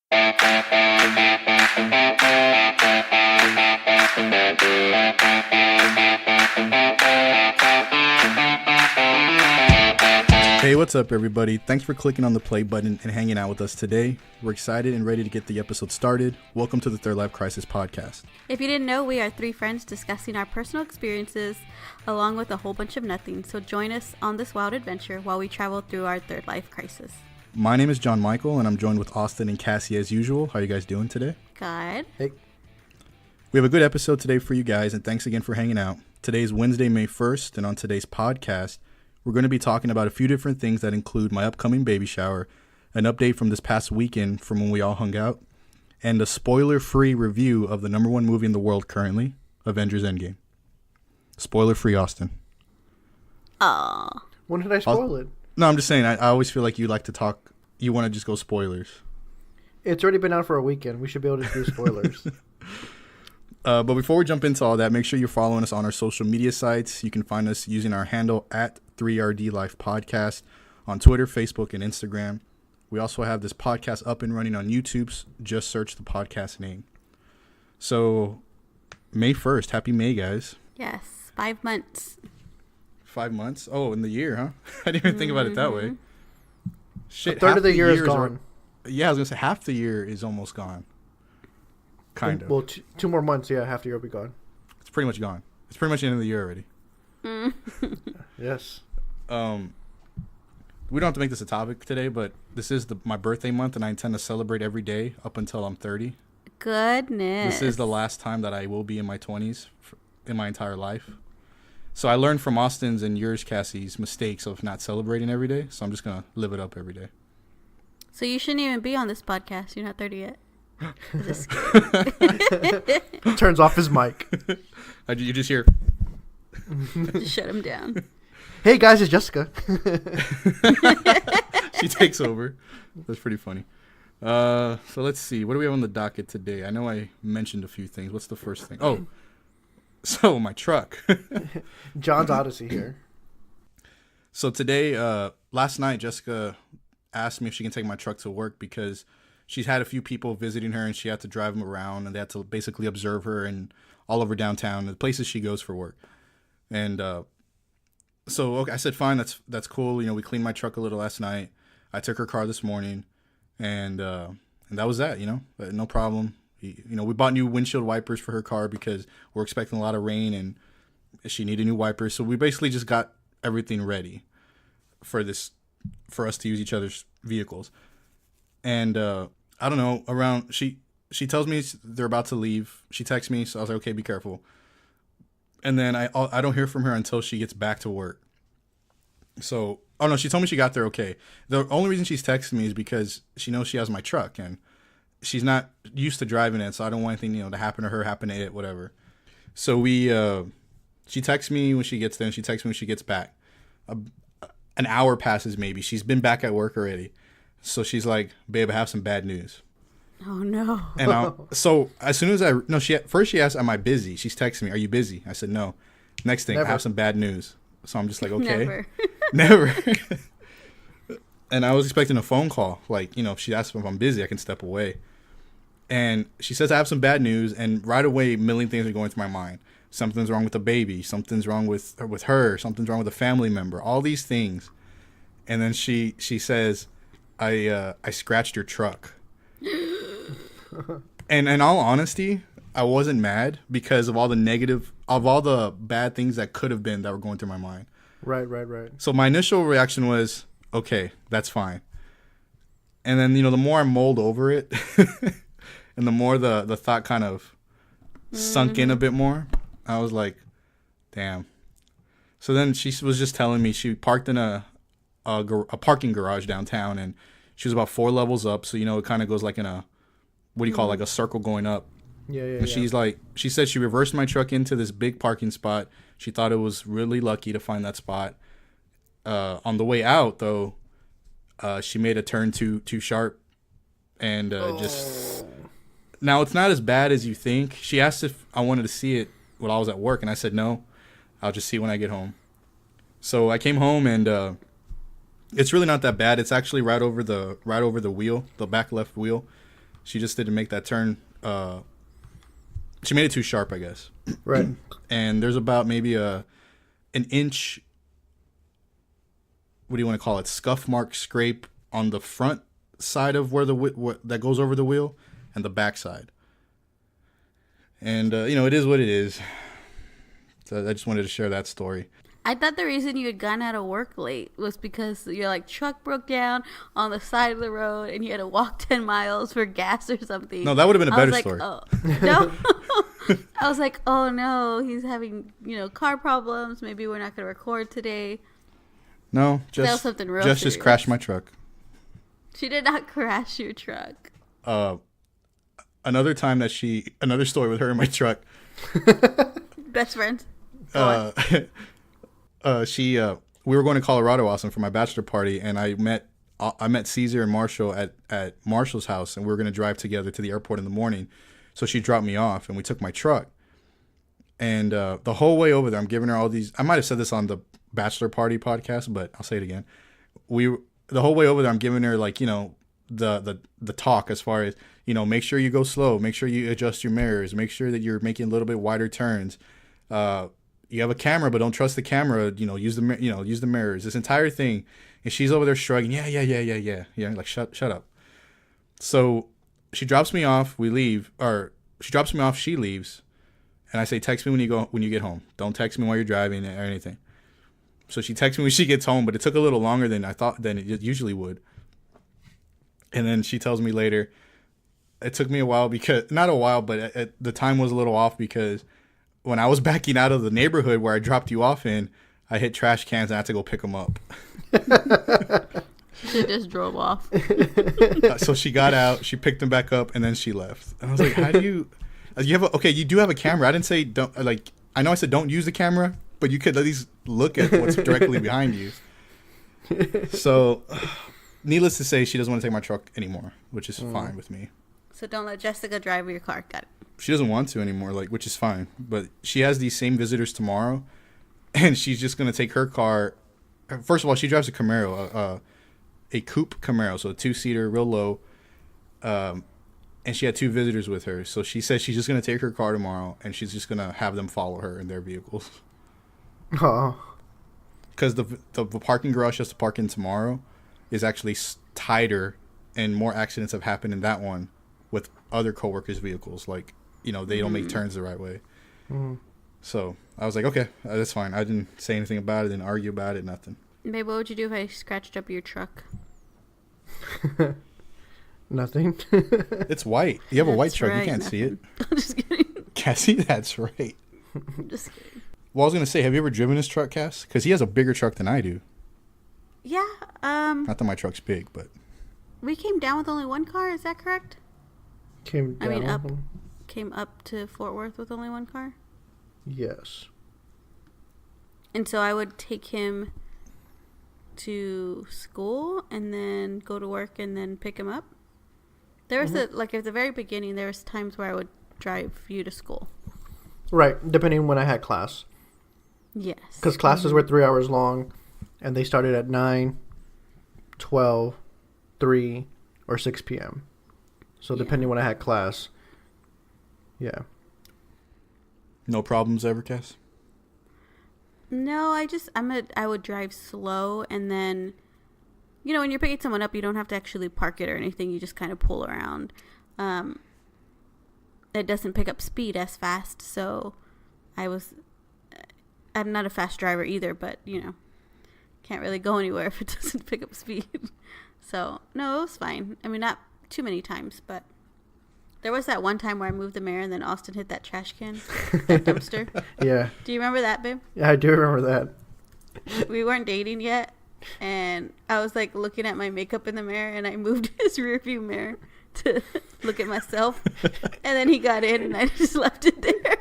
Hey, what's up, everybody? Thanks for clicking on the play button and hanging out with us today. We're excited and ready to get the episode started. Welcome to the Third Life Crisis podcast. If you didn't know, we are three friends discussing our personal experiences along with a whole bunch of nothing. So join us on this wild adventure while we travel through our third life crisis. My name is John Michael, and I'm joined with Austin and Cassie as usual. How are you guys doing today? Good. Hey. We have a good episode today for you guys, and thanks again for hanging out. Today is Wednesday, May 1st, and on today's podcast, we're going to be talking about a few different things that include my upcoming baby shower, an update from this past weekend from when we all hung out, and a spoiler-free review of the number one movie in the world currently, Avengers Endgame. Spoiler-free, Austin. Aww. When did I spoil it? No, I'm just saying, I always feel like you like to talk, you want to just go spoilers. It's already been out for a weekend. We should be able to do spoilers. But before we jump into all that, make sure you're following us on our social media sites. You can find us using our handle at 3RD Life Podcast on Twitter, Facebook, and Instagram. We also have this podcast up and running on YouTube. Just search the podcast name. So, May 1st. Happy May, guys. Yes, 5 months. 5 months? Oh, in the year, huh? I didn't even think about it that way. Shit, a third of the year is gone. Yeah, I was going to say half the year is almost gone. Kind of. Well, 2 more months, yeah, half the year will be gone. It's pretty much gone. It's pretty much the end of the year already. Yes. We don't have to make this a topic today, but this is my birthday month, and I intend to celebrate every day up until I'm 30. Goodness. This is the last time that I will be in my 20s in my entire life. So I learned from Austin's and yours, Cassie's, mistakes of not celebrating every day, so I'm just going to live it up every day. So you shouldn't even be on this podcast. You're not 30 yet. Turns off his mic. You just hear... Just shut him down. Hey guys, it's Jessica. She takes over. That's pretty funny. So let's see. What do we have on the docket today? I know I mentioned a few things. What's the first thing? Oh, so my truck. John's Odyssey here. So today, last night, Jessica asked me if she can take my truck to work because she's had a few people visiting her and she had to drive them around and they had to basically observe her and all over downtown, the places she goes for work. And so okay, I said, fine, that's cool. You know, we cleaned my truck a little last night. I took her car this morning, and that was that. You know, no problem. You know, we bought new windshield wipers for her car because we're expecting a lot of rain, and she needed new wipers. So we basically just got everything ready for us to use each other's vehicles. And I don't know. She tells me they're about to leave. She texts me, so I was like, okay, be careful. And then I don't hear from her until she gets back to work. So, oh no, she told me she got there okay. The only reason she's texting me is because she knows she has my truck and she's not used to driving it. So I don't want anything, to happen to her, happen to it, whatever. So she texts me when she gets there and she texts me when she gets back. An hour passes maybe. She's been back at work already. So she's like, babe, I have some bad news. Oh no! And so as soon as she asked, "Am I busy?" She's texting me, "Are you busy?" I said, "No." Next thing, Never. I have some bad news. So I'm just like, okay, Never. And I was expecting a phone call, like if she asks if I'm busy, I can step away. And she says, "I have some bad news," and right away, a million things are going through my mind. Something's wrong with the baby. Something's wrong with her. Something's wrong with a family member. All these things, and then she says, "I scratched your truck." And in all honesty, I wasn't mad because of all the bad things that could have been that were going through my mind. Right. So my initial reaction was, okay, that's fine. And then, the more I mulled over it and the more the thought kind of sunk in a bit more, I was like, damn. So then she was just telling me she parked in a parking garage downtown and she was about 4 levels up. So, it kind of goes like in a, what do you call it, like a circle going up. Yeah. And she's like, she said she reversed my truck into this big parking spot. She thought it was really lucky to find that spot. On the way out, though, she made a turn too sharp. And just... Now, it's not as bad as you think. She asked if I wanted to see it while I was at work. And I said, no, I'll just see it when I get home. So I came home and... It's really not that bad. It's actually right over the wheel, the back left wheel. She just didn't make that turn. She made it too sharp, I guess. Right. And there's about maybe an inch. What do you want to call it? Scuff mark scrape on the front side of where that goes over the wheel, and the back side. And it is what it is. So I just wanted to share that story. I thought the reason you had gone out of work late was because your like truck broke down on the side of the road and you had to walk 10 miles for gas or something. No, that would have been a better like, story. Oh. No. I was like, oh no, he's having, car problems. Maybe we're not going to record today. No, that was something real Jess serious. just crashed my truck. She did not crash your truck. Another story with her in my truck. Best friends. We were going to Colorado, Austin, for my bachelor party, and I met Caesar and Marshall at Marshall's house, and we were going to drive together to the airport in the morning. So she dropped me off, and we took my truck. And the whole way over there, I'm giving her all these. I might have said this on the bachelor party podcast, but I'll say it again. The whole way over there, I'm giving her the talk as far as make sure you go slow, make sure you adjust your mirrors, make sure that you're making a little bit wider turns. You have a camera, but don't trust the camera. Use the mirrors. This entire thing, and she's over there shrugging. Yeah. Like shut up. So she drops me off. We leave, or she drops me off. She leaves, and I say, text me when you get home. Don't text me while you're driving or anything. So she texts me when she gets home, but it took a little longer than it usually would. And then she tells me later, it took me a while because not a while, but the time was a little off because when I was backing out of the neighborhood where I dropped you off in, I hit trash cans and I had to go pick them up. She just drove off. So she got out, she picked them back up, and then she left. And I was like, how do you you do have a camera. I didn't say don't, I know I said don't use the camera, but you could at least look at what's directly behind you. So needless to say, she doesn't want to take my truck anymore, which is fine with me. So don't let Jessica drive your car. Got it. She doesn't want to anymore, which is fine. But she has these same visitors tomorrow, and she's just going to take her car. First of all, she drives a Camaro, a coupe Camaro, so a 2-seater, real low. And she had 2 visitors with her. So she says she's just going to take her car tomorrow, and she's just going to have them follow her in their vehicles. Oh. Because the parking garage she has to park in tomorrow is actually tighter, and more accidents have happened in that one with other coworkers' vehicles. They don't make turns the right way. Mm. So I was like, okay, that's fine. I didn't say anything about it, didn't argue about it, nothing. Babe, what would you do if I scratched up your truck? Nothing. It's white. You have a white That's truck. right, You can't see it. I'm just kidding. Cassie, that's right. I'm just kidding. Well, I was going to say, have you ever driven his truck, Cass? Because he has a bigger truck than I do. Yeah. Not that my truck's big, but... We came down with only one car. Is that correct? Came down. Came up to Fort Worth with only one car. Yes. And so I would take him to school and then go to work and then pick him up. There was at the very beginning, there was times where I would drive you to school. Right, depending when I had class. Yes. Because classes were 3 hours long, and they started at 9, 12, 3, or 6 p.m. So depending when I had class, yeah. No problems ever, Cass? No, I would drive slow, and then, when you're picking someone up, you don't have to actually park it or anything. You just kind of pull around. It doesn't pick up speed as fast, so I'm not a fast driver either, but, can't really go anywhere if it doesn't pick up speed. So, no, it was fine. I mean, not too many times, but there was that one time where I moved the mirror and then Austin hit that trash can, that dumpster. Yeah. Do you remember that, babe? Yeah, I do remember that. We weren't dating yet, and I was, looking at my makeup in the mirror, and I moved his rearview mirror to look at myself, and then he got in, and I just left it there.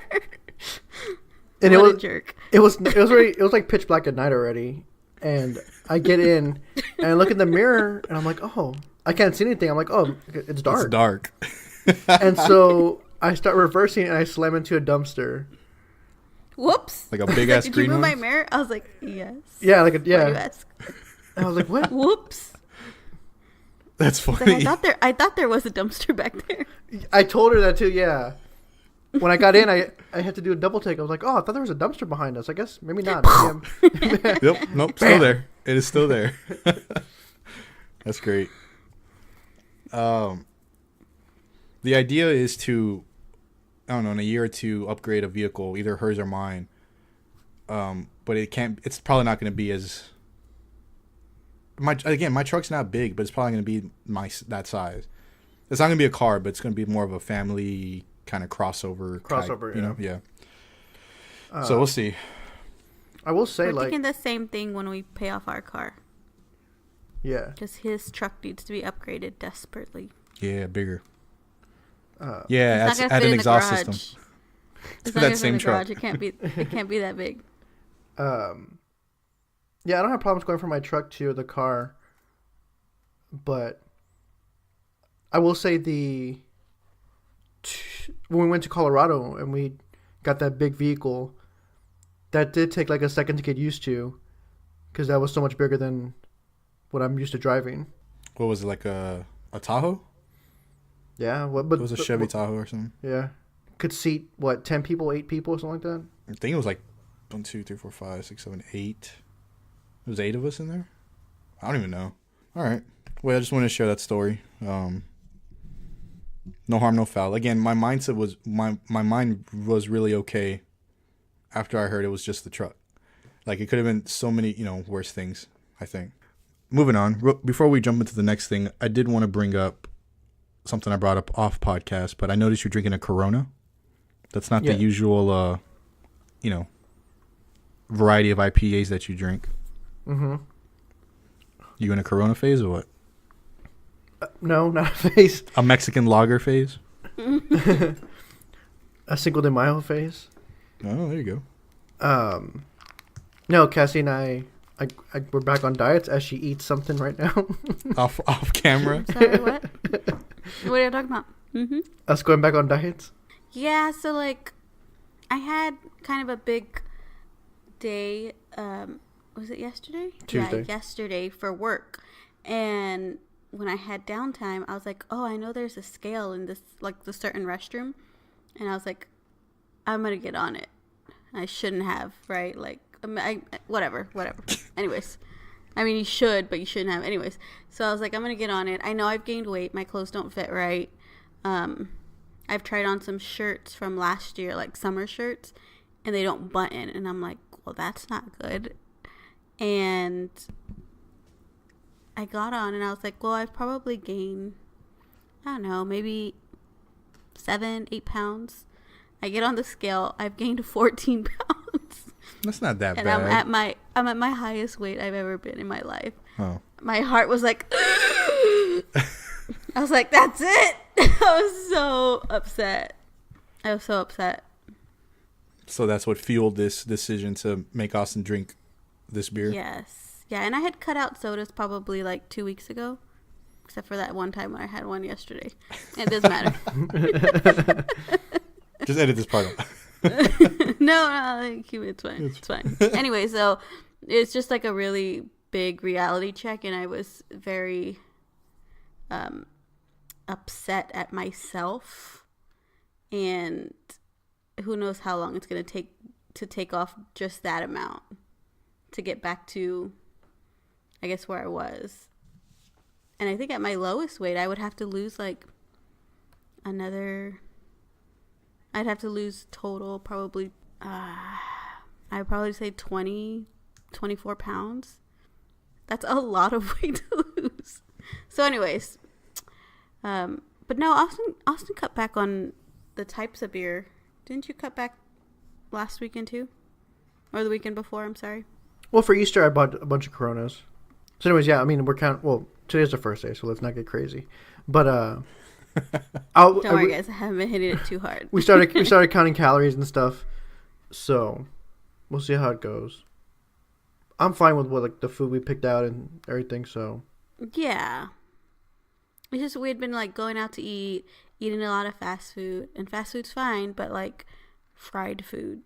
And what a jerk! It was like pitch black at night already, and I get in and I look in the mirror and I'm like, oh, I can't see anything. I'm like, oh, it's dark. It's dark. And so I start reversing and I slam into a dumpster. Whoops! Like a big ass Did green you move one? my mirror? I was like, yes. Yeah, Why do you yeah. ask? And I was like, what? Whoops! That's Like, funny. I thought there was a dumpster back there. I told her that too. Yeah. When I got in, I had to do a double take. I was like, oh, I thought there was a dumpster behind us. I guess maybe not. Maybe Yep. Nope. Still there. It is still there. That's great. The idea is to, I don't know, in a year or two, upgrade a vehicle, either hers or mine. But it's probably not going to be as, my truck's not big, but it's probably going to be that size. It's not going to be a car, but it's going to be more of a family kind of crossover type, you know? Yeah. So we'll see. I will say, We're thinking the same thing when we pay off our car. Yeah. Because his truck needs to be upgraded desperately. Yeah, bigger. Yeah, add an exhaust system. It's For not that same truck. It can't be that big. Yeah, I don't have problems going from my truck to the car, but I will say when we went to Colorado and we got that big vehicle, that did take like a second to get used to, because that was so much bigger than what I'm used to driving. What was it, like a Tahoe? Yeah, It was a Chevy Tahoe or something. Yeah, could seat 10 people, 8 people, something like that. I think it was like 1, 2, 3, 4, 5, 6, 7, 8. There was 8 of us in there. I don't even know. All right. Well, I just wanted to share that story. No harm, no foul. Again, my mindset was my mind was really okay after I heard it was just the truck. Like, it could have been so many, worse things, I think. Moving on. Before we jump into the next thing, I did want to bring up something I brought up off podcast, but I noticed you're drinking a Corona. That's not the usual, variety of IPAs that you drink. Mm-hmm. You in a Corona phase or what? No, not a phase. A Mexican lager phase? A Cinco de Mayo phase. Oh, there you go. No, Cassie and I we're back on diets as she eats something right now. off camera. Sorry, what? What are you talking about? Mm-hmm. Us going back on diets? Yeah, so like, I had kind of a big day. Was it yesterday? Tuesday. Yeah, yesterday for work. And when I had downtime, I was like, oh, I know there's a scale in this, like, the certain restroom. And I was like, I'm going to get on it. I shouldn't have, right? Like, whatever. Anyways. I mean, you should, but you shouldn't have. Anyways. So I was like, I'm going to get on it. I know I've gained weight. My clothes don't fit right. I've tried on some shirts from last year, like summer shirts, and they don't button. And I'm like, well, that's not good. And I got on and I was like, well, I've probably gained, I don't know, maybe 7-8 pounds. I get on the scale. I've gained 14 pounds. That's not that and bad. I'm at my highest weight I've ever been in my life. Oh. My heart was like, I was like, that's it. I was so upset. So that's what fueled this decision to make Austin drink this beer? Yes. Yeah, and I had cut out sodas probably like 2 weeks ago. Except for that one time when I had one yesterday. It doesn't matter. Just edit this part out. No, it's fine. It's fine. Anyway, so it's just like a really big reality check, and I was very upset at myself. And who knows how long it's going to take off just that amount to get back to, I guess, where I was. And I think at my lowest weight, I would have to lose like I'd have to lose total probably, I'd probably say 24 pounds. That's a lot of weight to lose. So anyways, but no, Austin cut back on the types of beer. Didn't you cut back last weekend too? Or the weekend before, I'm sorry. Well, for Easter, I bought a bunch of Coronas. So anyways, yeah, I mean, today's the first day, so let's not get crazy. But, don't worry, guys, I haven't been hitting it too hard. we started counting calories and stuff, so we'll see how it goes. I'm fine with like the food we picked out and everything, so. Yeah. It's just we'd been like going out to eating a lot of fast food, and fast food's fine, but like fried food,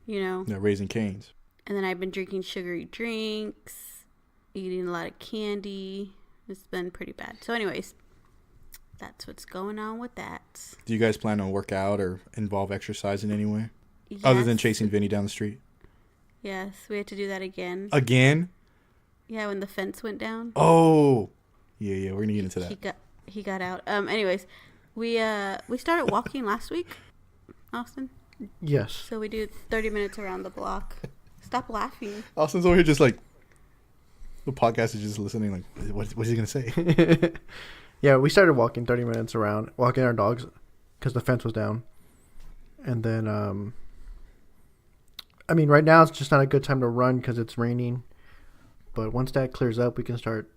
Yeah, Raising Cane's. And then I've been drinking sugary drinks, eating a lot of candy, It's been pretty bad. So anyways, that's what's going on with that. Do you guys plan on work out or involve exercise in any way? Yes. Other than chasing Vinny down the street? Yes, we had to do that again. Again? Yeah, when the fence went down. Oh. Yeah, we're going to get into that. He got out. Anyways, we started walking last week, Austin. Yes. So we do 30 minutes around the block. Stop laughing. Austin's over here just like, the podcast is just listening like, what's he going to say? Yeah, we started walking 30 minutes around, walking our dogs because the fence was down. And then, I mean, right now it's just not a good time to run because it's raining. But once that clears up, we can start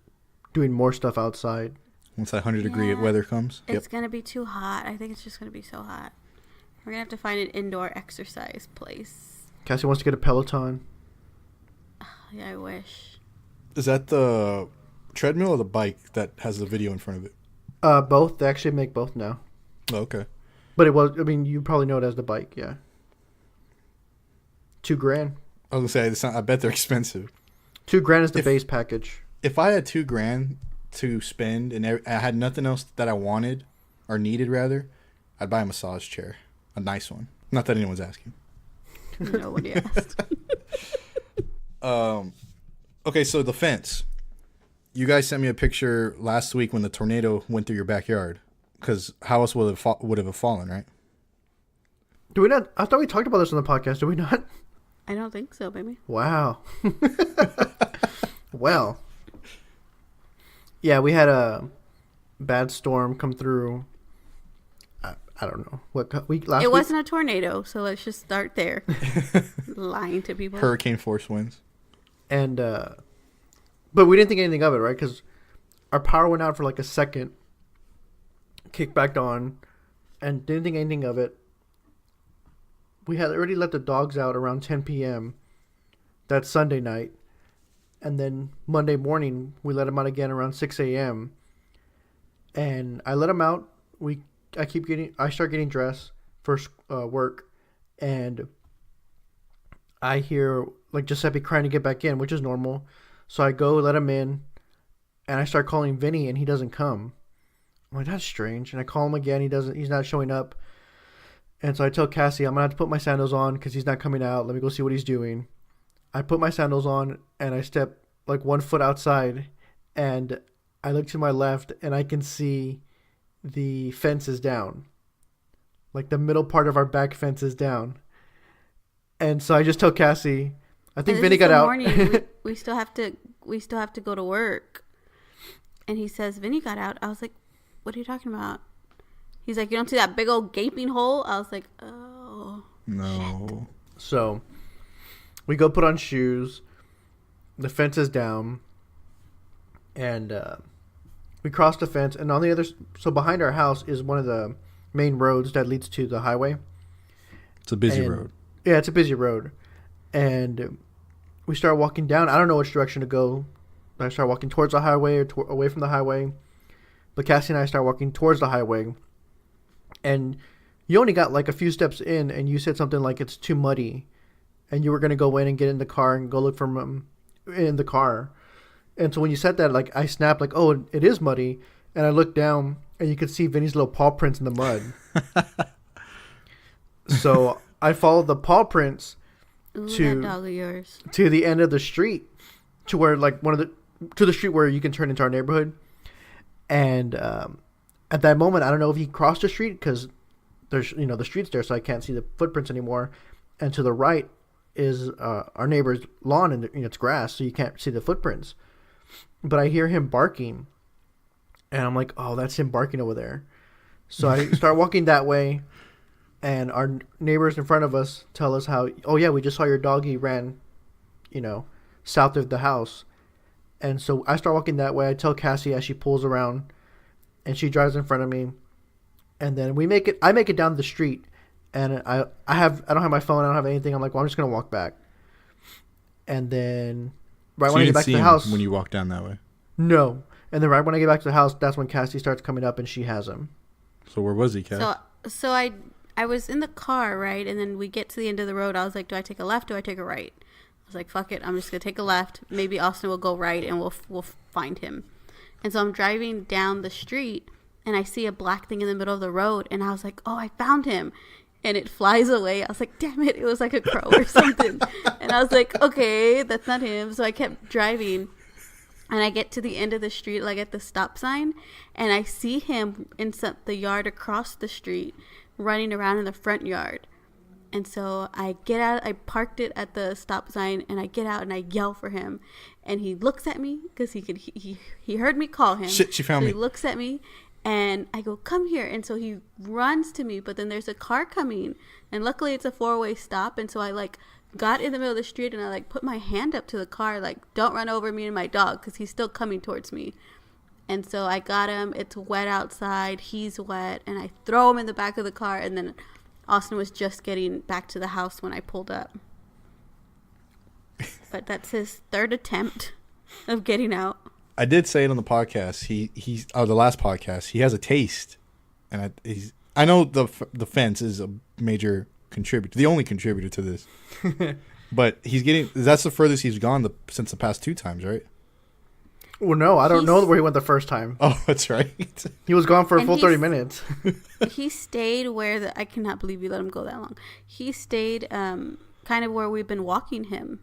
doing more stuff outside. Once that 100-degree weather comes? It's going to be too hot. I think it's just going to be so hot. We're going to have to find an indoor exercise place. Cassie wants to get a Peloton. Yeah, I wish. Is that the treadmill or the bike that has the video in front of it? Both. They actually make both now. Oh, okay. But it was, I mean, you probably know it as the bike, yeah. $2,000. I was going to say, I bet they're expensive. $2,000 is the base package. If I had $2,000 to spend and I had nothing else that I wanted or needed, rather, I'd buy a massage chair. A nice one. Not that anyone's asking. Nobody asked. Okay, so the fence. You guys sent me a picture last week when the tornado went through your backyard. Because how else would it have fallen, right? Do we not? I thought we talked about this on the podcast. Do we not? I don't think so, baby. Wow. Well. Yeah, we had a bad storm come through. I don't know. What week? Last week? It wasn't a tornado, so let's just start there. Lying to people. Hurricane force winds. And, but we didn't think anything of it, right? Because our power went out for like a second, kicked back on, and didn't think anything of it. We had already let the dogs out around 10 p.m. that Sunday night. And then Monday morning, we let them out again around 6 a.m. And I let them out. I start getting dressed for work. And I hear like Giuseppe crying to get back in, which is normal. So I go let him in. And I start calling Vinny, and he doesn't come. I'm like, that's strange. And I call him again. He's not showing up. And so I tell Cassie, I'm going to have to put my sandals on because he's not coming out. Let me go see what he's doing. I put my sandals on, and I step like 1 foot outside. And I look to my left, and I can see the fence is down. Like the middle part of our back fence is down. And so I just tell Cassie, I think Vinny got out. Morning, we still have to go to work. And he says, Vinny got out. I was like, what are you talking about? He's like, you don't see that big old gaping hole? I was like, oh. No. Shit. So we go put on shoes. The fence is down. And we cross the fence. And on the other, so behind our house is one of the main roads that leads to the highway. It's a busy road. Yeah, it's a busy road. And we start walking down. I don't know which direction to go. I start walking towards the highway or away from the highway. But Cassie and I start walking towards the highway. And you only got like a few steps in, and you said something like it's too muddy. And you were going to go in and get in the car and go look for him in the car. And so when you said that, like I snapped like, oh, it is muddy. And I looked down, and you could see Vinny's little paw prints in the mud. So I followed the paw prints that dog of yours. To the end of the street, to where like to the street where you can turn into our neighborhood. And at that moment, I don't know if he crossed the street because there's the street's there, so I can't see the footprints anymore. And to the right is our neighbor's lawn, and it's grass, so you can't see the footprints. But I hear him barking, and I'm like, oh, that's him barking over there. So I start walking that way, and our neighbors in front of us tell us how, oh yeah, we just saw your doggy ran, south of the house. And so I start walking that way. I tell Cassie as she pulls around, and she drives in front of me. And then I make it down the street, and I don't have my phone. I don't have anything. I'm like, well, I'm just going to walk back. And then right when I get back to the house. When you walk down that way? No. And then right when I get back to the house, that's when Cassie starts coming up, and she has him. So where was he, Cass? So I was in the car, right? And then we get to the end of the road. I was like, do I take a left? Do I take a right? I was like, fuck it. I'm just going to take a left. Maybe Austin will go right, and we'll find him. And so I'm driving down the street and I see a black thing in the middle of the road. And I was like, oh, I found him. And it flies away. I was like, damn it. It was like a crow or something. And I was like, okay, that's not him. So I kept driving. And I get to the end of the street, like at the stop sign. And I see him in the yard across the street running around in the front yard. And so I get out, I parked it at the stop sign, and I get out and I yell for him. And he looks at me because he heard me call him. Shit, she found me. He looks at me and I go, come here. And so he runs to me, but then there's a car coming. And luckily it's a 4-way stop. And so I like got in the middle of the street and I like put my hand up to the car, like, don't run over me and my dog, because he's still coming towards me. And so I got him. It's wet outside. He's wet. And I throw him in the back of the car. And then Austin was just getting back to the house when I pulled up. But that's his third attempt of getting out. I did say it on the podcast. He's the last podcast. He has a taste, and I know the fence is a major contributor, the only contributor to this. But that's the furthest he's gone since the past 2 times, right? Well, no, I don't know where he went the first time. Oh, that's right. He was gone for a full 30 minutes. He stayed where I cannot believe you let him go that long. He stayed kind of where we've been walking him.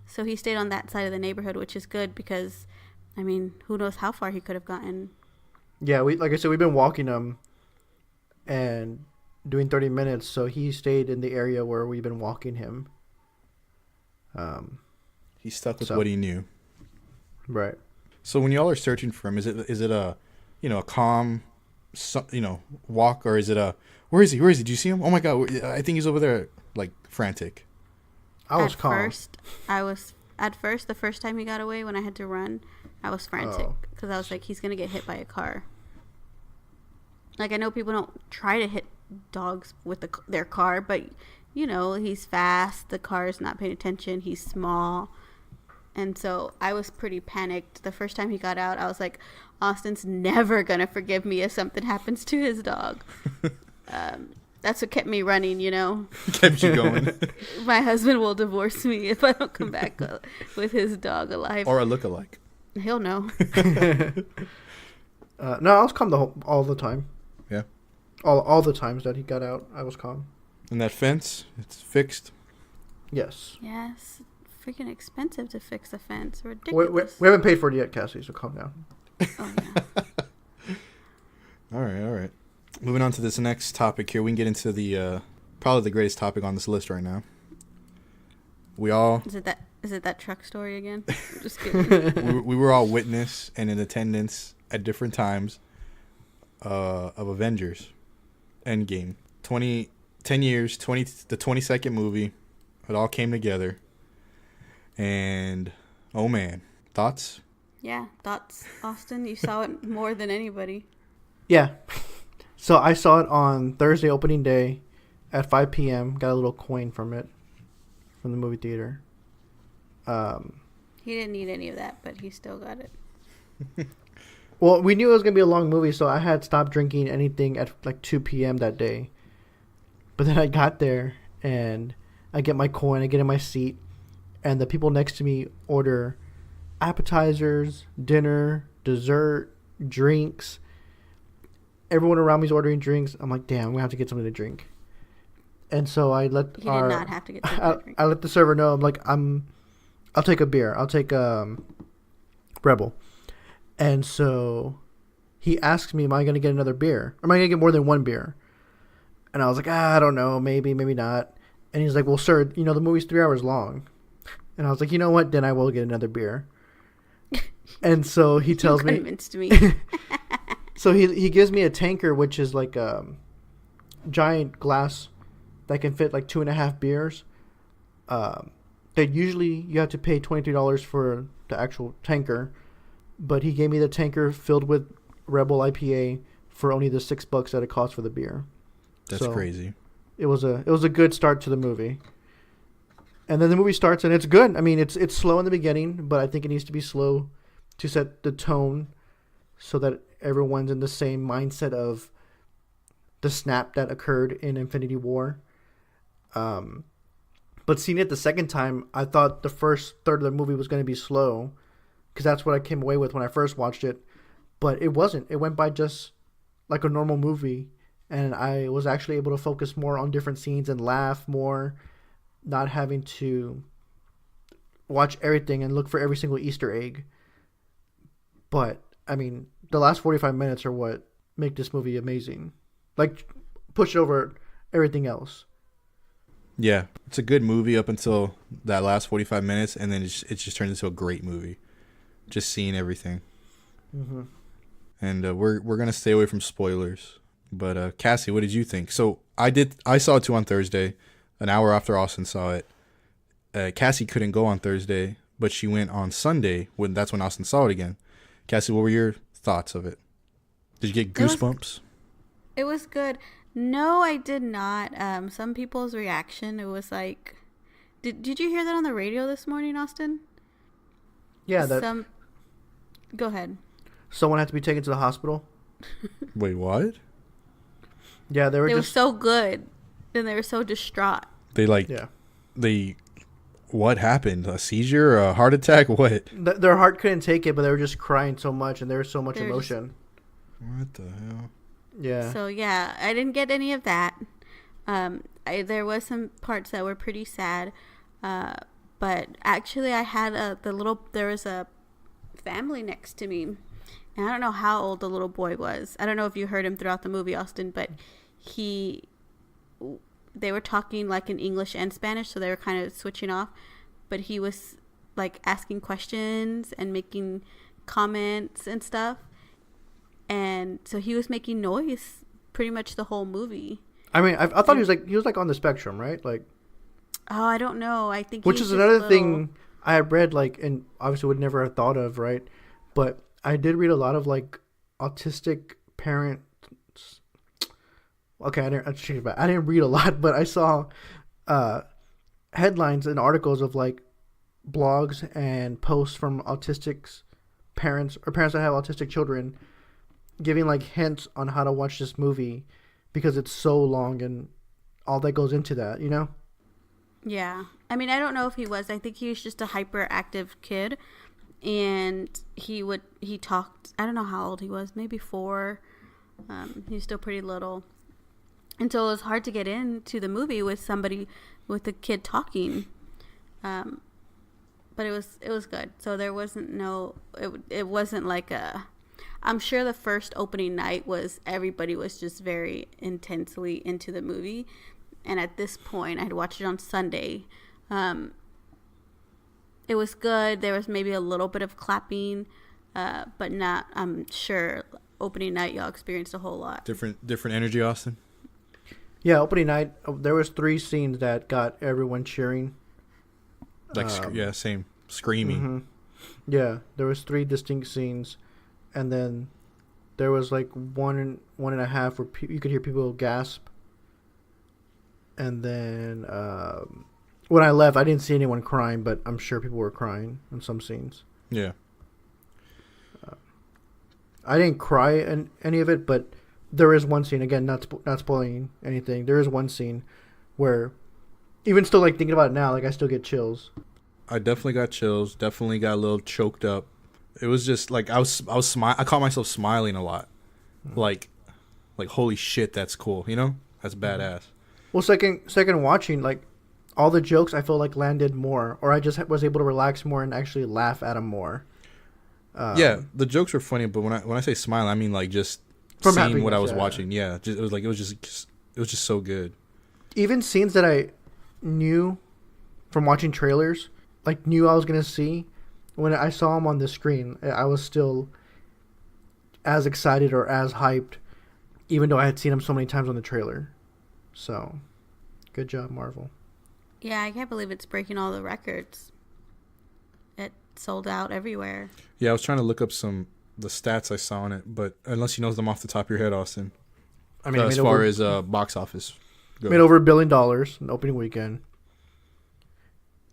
So he stayed on that side of the neighborhood, which is good because, I mean, who knows how far he could have gotten. Yeah, like I said, we've been walking him and doing 30 minutes. So he stayed in the area where we've been walking him. He stuck with what he knew. Right. So when y'all are searching for him, is it a a calm walk, or is it a where is he? Do you see him? Oh my God, I think he's over there, like frantic. I was calm. At first, the first time he got away when I had to run, I was frantic because I was like, he's gonna get hit by a car. Like, I know people don't try to hit dogs with their car, but he's fast. The car is not paying attention. He's small. And so I was pretty panicked. The first time he got out, I was like, Austin's never going to forgive me if something happens to his dog. That's what kept me running, Kept you going. My husband will divorce me if I don't come back with his dog alive. Or a lookalike. He'll know. No, I was calm all the time. Yeah. All the times that he got out, I was calm. And that fence, it's fixed? Yes. Yes. Freaking expensive to fix a fence. Ridiculous. We haven't paid for it yet, Cassie, so calm down. Oh, yeah. All right. Moving on to this next topic here, we can get into the probably the greatest topic on this list right now. Is it that truck story again? I'm just kidding. we were all witness and in attendance at different times of Avengers Endgame. 10 years, the 22nd movie. It all came together. And, oh man, thoughts? Yeah, thoughts, Austin? You saw it more than anybody. Yeah. So I saw it on Thursday opening day at 5 p.m. Got a little coin from it, from the movie theater. He didn't need any of that, but he still got it. Well, we knew it was going to be a long movie, so I had stopped drinking anything at like 2 p.m. that day. But then I got there, and I get my coin, I get in my seat, and the people next to me order appetizers, dinner, dessert, drinks. Everyone around me is ordering drinks. I'm like, damn, I'm going to have to get something to drink. And so I let did not have to get something to drink. I let the server know. I'm like, I'll take a beer. I'll take Rebel. And so he asks me, am I going to get another beer? Or am I going to get more than one beer? And I was like, I don't know. Maybe not. And he's like, well, sir, the movie's 3 hours long. And I was like, you know what? Then I will get another beer. And so he tells me. Convinced me. So he gives me a tanker, which is like a giant glass that can fit like 2.5 beers. That usually you have to pay $23 for the actual tanker. But he gave me the tanker filled with Rebel IPA for only the $6 that it cost for the beer. That's crazy. It was a good start to the movie. And then the movie starts and it's good. I mean, it's slow in the beginning, but I think it needs to be slow to set the tone so that everyone's in the same mindset of the snap that occurred in Infinity War. But seeing it the second time, I thought the first third of the movie was going to be slow because that's what I came away with when I first watched it. but it wasn't. It went by just like a normal movie, and I was actually able to focus more on different scenes and laugh more, not having to watch everything and look for every single Easter egg. But I mean, the last 45 minutes are what make this movie amazing. Like, push it over everything else. Yeah, it's a good movie up until that last 45 minutes, and then it just turns into a great movie. Just seeing everything. Mm-hmm. And we're gonna stay away from spoilers. But Cassie, what did you think? So I saw it too on Thursday, an hour after Austin saw it. Cassie couldn't go on Thursday, but she went on Sunday that's when Austin saw it again. Cassie, what were your thoughts of it? Did you get goosebumps? It was good. No, I did not. Some people's reaction, it was like, did you hear that on the radio this morning, Austin? Yeah, Go ahead. Someone had to be taken to the hospital. Wait, what? Yeah, they were so good, and they were so distraught. What happened? A seizure? A heart attack? What? Their heart couldn't take it, but they were just crying so much, and there was so much emotion. What the hell? Yeah. So yeah, I didn't get any of that. There was some parts that were pretty sad, but actually I had there was a family next to me, and I don't know how old the little boy was. I don't know if you heard him throughout the movie, Austin, but they were talking like in English and Spanish, so they were kind of switching off, but he was like asking questions and making comments and stuff. And so he was making noise pretty much the whole movie. I mean, I thought he was on the spectrum, right? Like, oh, I don't know. I think which is another thing I had read, like, and obviously would never have thought of, right? But I did read a lot of like autistic parents. Okay, I didn't read a lot, but I saw headlines and articles of like blogs and posts from autistic parents or parents that have autistic children, giving like hints on how to watch this movie because it's so long and all that goes into that, you know? Yeah. I mean, I don't know if he was. I think he was just a hyperactive kid, and he talked, I don't know how old he was, maybe 4. He was still pretty little. And so it was hard to get into the movie with a kid talking. But it was good. So there wasn't it wasn't like I'm sure the first opening night everybody was just very intensely into the movie. And at this point, I had watched it on Sunday. It was good. There was maybe a little bit of clapping, but not, I'm sure, opening night y'all experienced a whole lot. Different energy, Austin? Yeah, opening night, there was 3 scenes that got everyone cheering. Like, same. Screaming. Mm-hmm. Yeah, there was 3 distinct scenes. And then there was like 1.5 where you could hear people gasp. And then when I left, I didn't see anyone crying, but I'm sure people were crying in some scenes. Yeah. I didn't cry in any of it, but there is one scene, again, not spoiling anything. There is one scene where, even still like thinking about it now, like I still get chills. I definitely got chills. Definitely got a little choked up. It was just like I caught myself smiling a lot, like holy shit, that's cool. You know, that's badass. Well, second watching, like all the jokes I feel like landed more, or I just was able to relax more and actually laugh at them more. Yeah, the jokes were funny, but when I say smile, I mean like just from seeing what I was watching. Yeah, it was just so good. Even scenes that I knew from watching trailers, like knew I was gonna see, when I saw them on the screen, I was still as excited or as hyped, even though I had seen them so many times on the trailer. So, good job, Marvel. Yeah, I can't believe it's breaking all the records. It sold out everywhere. Yeah, I was trying to look up the stats I saw on it, but unless you know them off the top of your head, Austin. I mean, as far as box office goes. Made over $1 billion in opening weekend.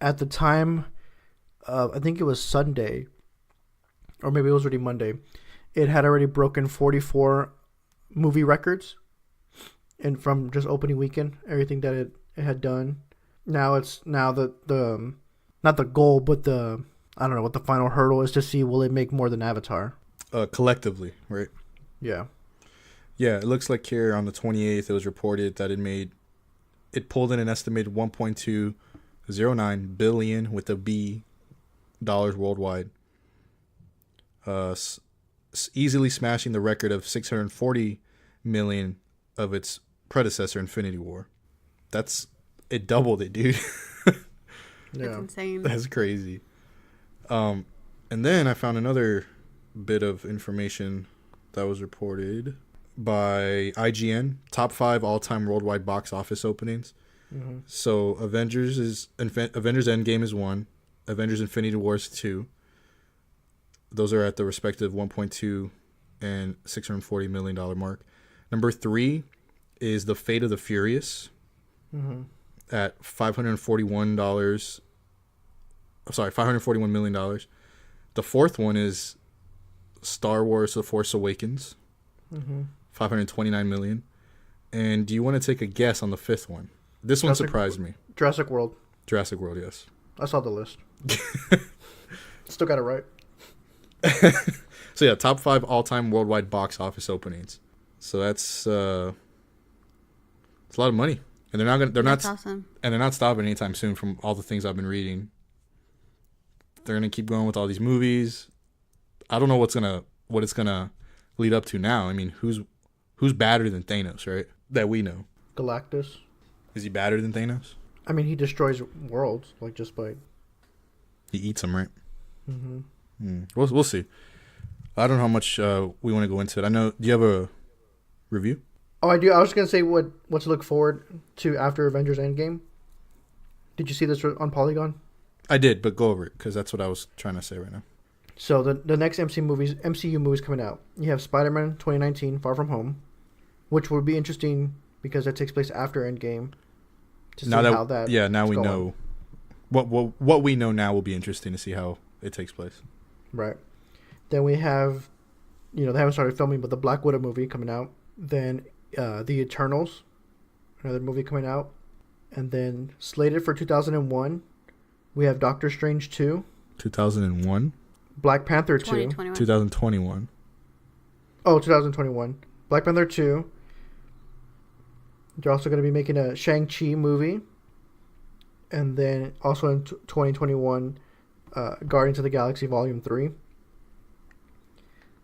At the time, I think it was Sunday, or maybe it was already Monday, it had already broken 44 movie records, and from just opening weekend, everything that it had done. Now the not the goal, but I don't know what the final hurdle is to see, will it make more than Avatar? collectively, right? Yeah. Yeah, it looks like here on the 28th, it was reported that it pulled in an estimated 1.209 billion with a B dollars worldwide, easily smashing the record of 640 million of its predecessor, Infinity War. It doubled it, dude. That's Yeah. insane. That's crazy. And then I found another bit of information that was reported by IGN, top 5 all-time worldwide box office openings. Mm-hmm. So Avengers Endgame is 1, Avengers Infinity War is 2. Those are at the respective 1.2 and $640 million mark. Number 3 is The Fate of the Furious at $541 million. The fourth one is Star Wars The Force Awakens, 529 million. And do you want to take a guess on the fifth one? This one surprised me. Jurassic World. Jurassic World, yes. I saw the list. Still got it right. So yeah, top 5 all-time worldwide box office openings. So that's it's a lot of money, and That's awesome. And they're not stopping anytime soon. From all the things I've been reading, they're gonna keep going with all these movies. I don't know what it's gonna lead up to now. I mean, who's badder than Thanos, right? That we know. Galactus. Is he badder than Thanos? I mean, he destroys worlds like just by. He eats them, right? Mm-hmm. We'll see. I don't know how much we want to go into it. I know. Do you have a review? Oh, I do. I was just gonna say what to look forward to after Avengers Endgame. Did you see this on Polygon? I did, but go over it because that's what I was trying to say right now. So the next MCU movies coming out. You have Spider-Man 2019 Far From Home, which would be interesting because that takes place after Endgame. To see how that now we going. know what we know now will be interesting to see how it takes place. Right. Then we have, they haven't started filming, but the Black Widow movie coming out. Then The Eternals, another movie coming out. And then slated for 2001, we have Doctor Strange 2. 2001? Black Panther 2. 2021. Oh, 2021. Black Panther 2. They're also going to be making a Shang-Chi movie. And then also in 2021, Guardians of the Galaxy Volume 3.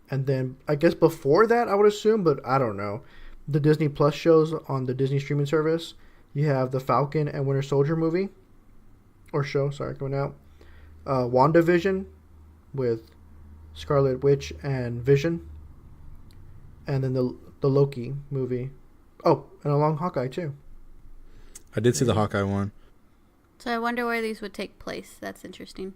And then I guess before that, I would assume, but I don't know. The Disney Plus shows on the Disney streaming service. You have the Falcon and Winter Soldier movie. Or show, sorry, coming out. WandaVision with Scarlet Witch and Vision. And then the Loki movie. Oh, and along Hawkeye too. I did see the Hawkeye one. So I wonder where these would take place. That's interesting.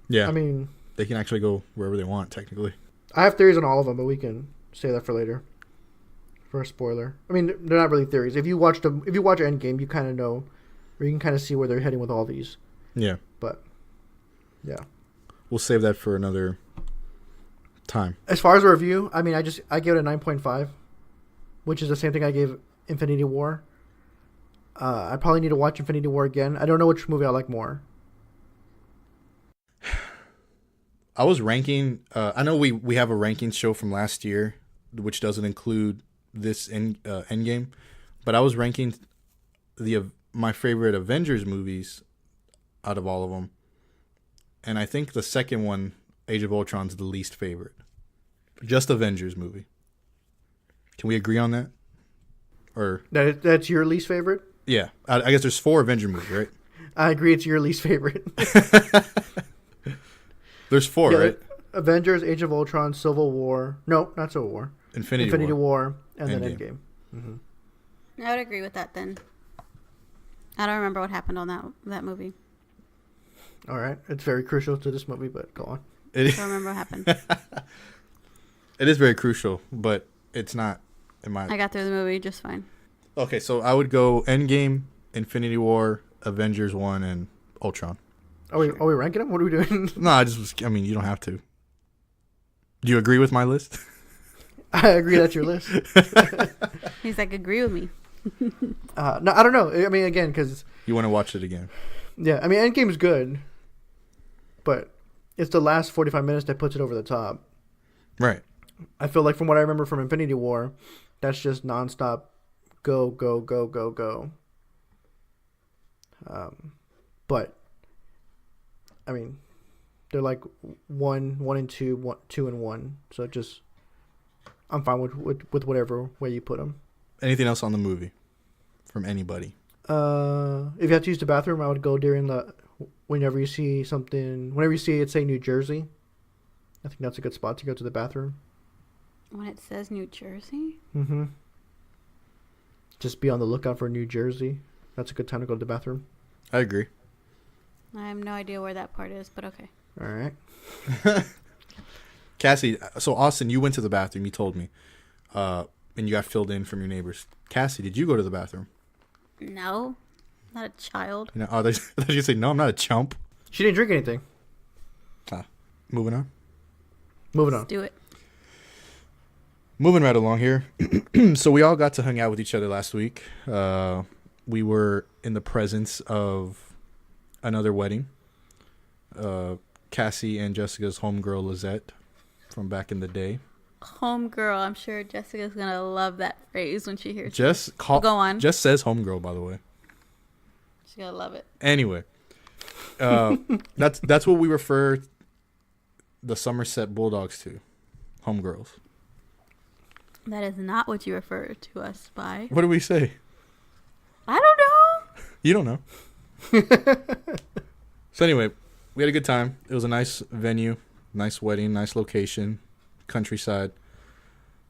Yeah. I mean, they can actually go wherever they want, technically. I have theories on all of them, but we can save that for later. For a spoiler. I mean, they're not really theories. If you watch Endgame, you kind of know, or you can kind of see where they're heading with all these. Yeah. But, yeah. We'll save that for another time. As far as a review, I mean, I gave it a 9.5, which is the same thing I gave Infinity War. I probably need to watch Infinity War again. I don't know which movie I like more. I was ranking. I know we have a ranking show from last year, which doesn't include this Endgame, but I was ranking my favorite Avengers movies out of all of them, and I think the second one, Age of Ultron, is the least favorite. Just Avengers movie. Can we agree on that? Or that's your least favorite? Yeah, I guess there's 4 Avenger movies, right? I agree, it's your least favorite. There's 4, right? Avengers, Age of Ultron, Civil War. No, not Civil War. Infinity War, and then Endgame. Mm-hmm. I would agree with that then. I don't remember what happened on that movie. All right. It's very crucial to this movie, but go on. I don't remember what happened. It is very crucial, but it's not I got through the movie just fine. Okay, so I would go Endgame, Infinity War, Avengers 1, and Ultron. Are we ranking them? What are we doing? No, I mean, you don't have to. Do you agree with my list? I agree that's your list. He's like, agree with me. No, I don't know. I mean, again, because... You want to watch it again. Yeah, I mean, Endgame's good, but it's the last 45 minutes that puts it over the top. Right. I feel like from what I remember from Infinity War, that's just nonstop go, go, go, go, go. But I mean, they're like one and two, two and one. So just I'm fine with whatever way you put them. Anything else on the movie from anybody? If you have to use the bathroom, I would go during whenever you see it say New Jersey. I think that's a good spot to go to the bathroom. When it says New Jersey? Mm-hmm. Just be on the lookout for New Jersey. That's a good time to go to the bathroom. I agree. I have no idea where that part is, but okay. All right. Cassie, so Austin, you went to the bathroom, you told me. And you got filled in from your neighbors. Cassie, did you go to the bathroom? No, not a child. You know, I thought you say, no, I'm not a chump. She didn't drink anything. Moving on. Let's do it. Moving right along here. So we all got to hang out with each other last week. We were in the presence of another wedding. Cassie and Jessica's homegirl, Lizette, from back in the day. Homegirl. I'm sure Jessica's going to love that phrase when she hears Go on. Jess says homegirl, by the way. She's going to love it. Anyway. That's what we refer the Somerset Bulldogs to. Homegirls. That is not what you refer to us by. What do we say? I don't know. You don't know. So anyway, we had a good time. It was a nice venue, nice wedding, nice location, countryside,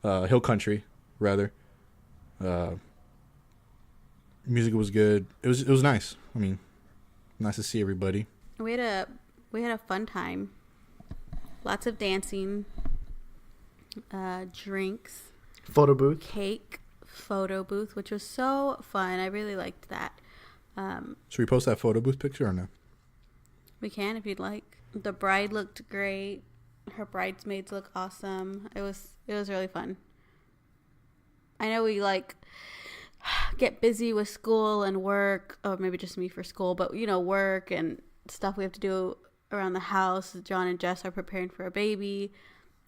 hill country, rather. Music was good. It was nice. I mean, nice to see everybody. We had a fun time. Lots of dancing, drinks, photo booth, cake, photo booth, which was so fun. I really liked that. Should we post that photo booth picture or no? We can if you'd like. The bride looked great. Her bridesmaids look awesome. It was really fun. I know we get busy with school and work, or maybe just me for school, but work and stuff we have to do around the house. Jon and Jess are preparing for a baby.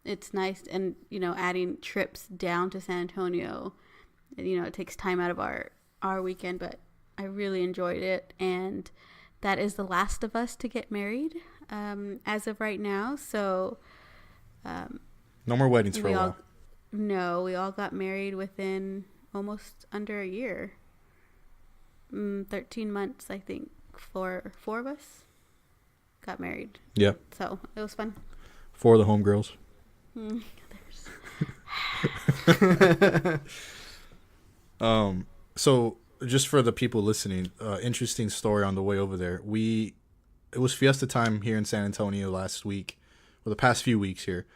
It's nice, and adding trips down to San Antonio. It takes time out of our weekend, but I really enjoyed it, and that is the last of us to get married as of right now. So no more weddings for a while. No, we all got married within almost under a year. 13 months, I think, for 4 of us got married. Yeah. So it was fun. 4 of the homegirls. So just for the people listening, interesting story on the way over there. It was fiesta time here in San Antonio last week, or the past few weeks here.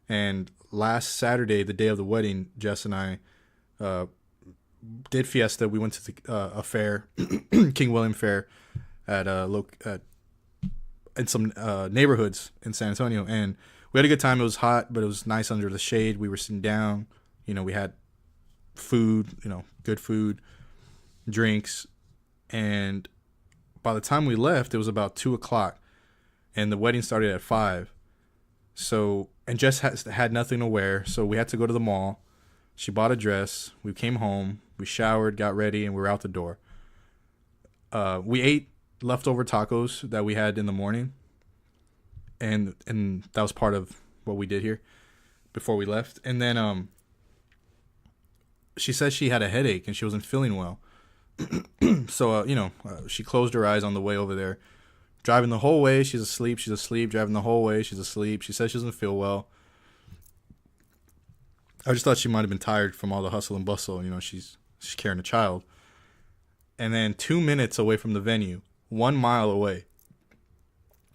And last Saturday, the day of the wedding, Jess and I did fiesta. We went to a fair, King William Fair, in some neighborhoods in San Antonio, and we had a good time. It was hot, but it was nice under the shade. We were sitting down. We had food, good food, drinks, and by the time we left, it was about 2:00, and the wedding started at 5. So, and Jess had nothing to wear, so we had to go to the mall. She bought a dress. We came home. We showered, got ready, and we were out the door. We ate leftover tacos that we had in the morning, and that was part of what we did here before we left. And then she said she had a headache and she wasn't feeling well. So she closed her eyes on the way over there. Driving the whole way, she's asleep. Driving the whole way, she's asleep. She says she doesn't feel well. I just thought she might have been tired from all the hustle and bustle. She's carrying a child. And then 2 minutes away from the venue, 1 mile away,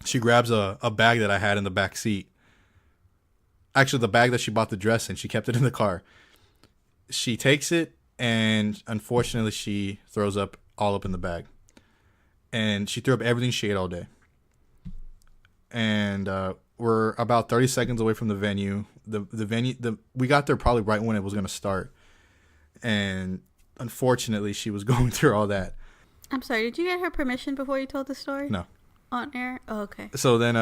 she grabs a bag that I had in the back seat. Actually, the bag that she bought the dress in, she kept it in the car. She takes it, and unfortunately, she throws up all up in the bag. And she threw up everything she ate all day. And we're about 30 seconds away from the venue. We got there probably right when it was going to start. And unfortunately, she was going through all that. I'm sorry, did you get her permission before you told the story? No. On air? Oh, okay. So then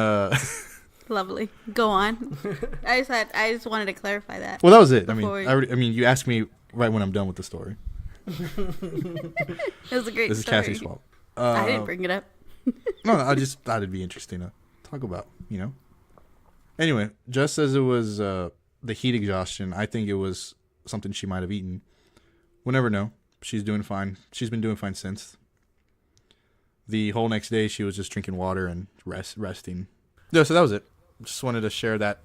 Lovely. Go on. I just wanted to clarify that. Well, that was it. Before I mean, you asked me right when I'm done with the story. It was a great This is story. Cassie's fault. I didn't bring it up. No, I just thought it'd be interesting to talk about, you know? Anyway, Jess says it was the heat exhaustion. I think it was something she might have eaten. We'll never know. She's doing fine. She's been doing fine since. The whole next day, she was just drinking water and resting. Yeah, so that was it. Just wanted to share that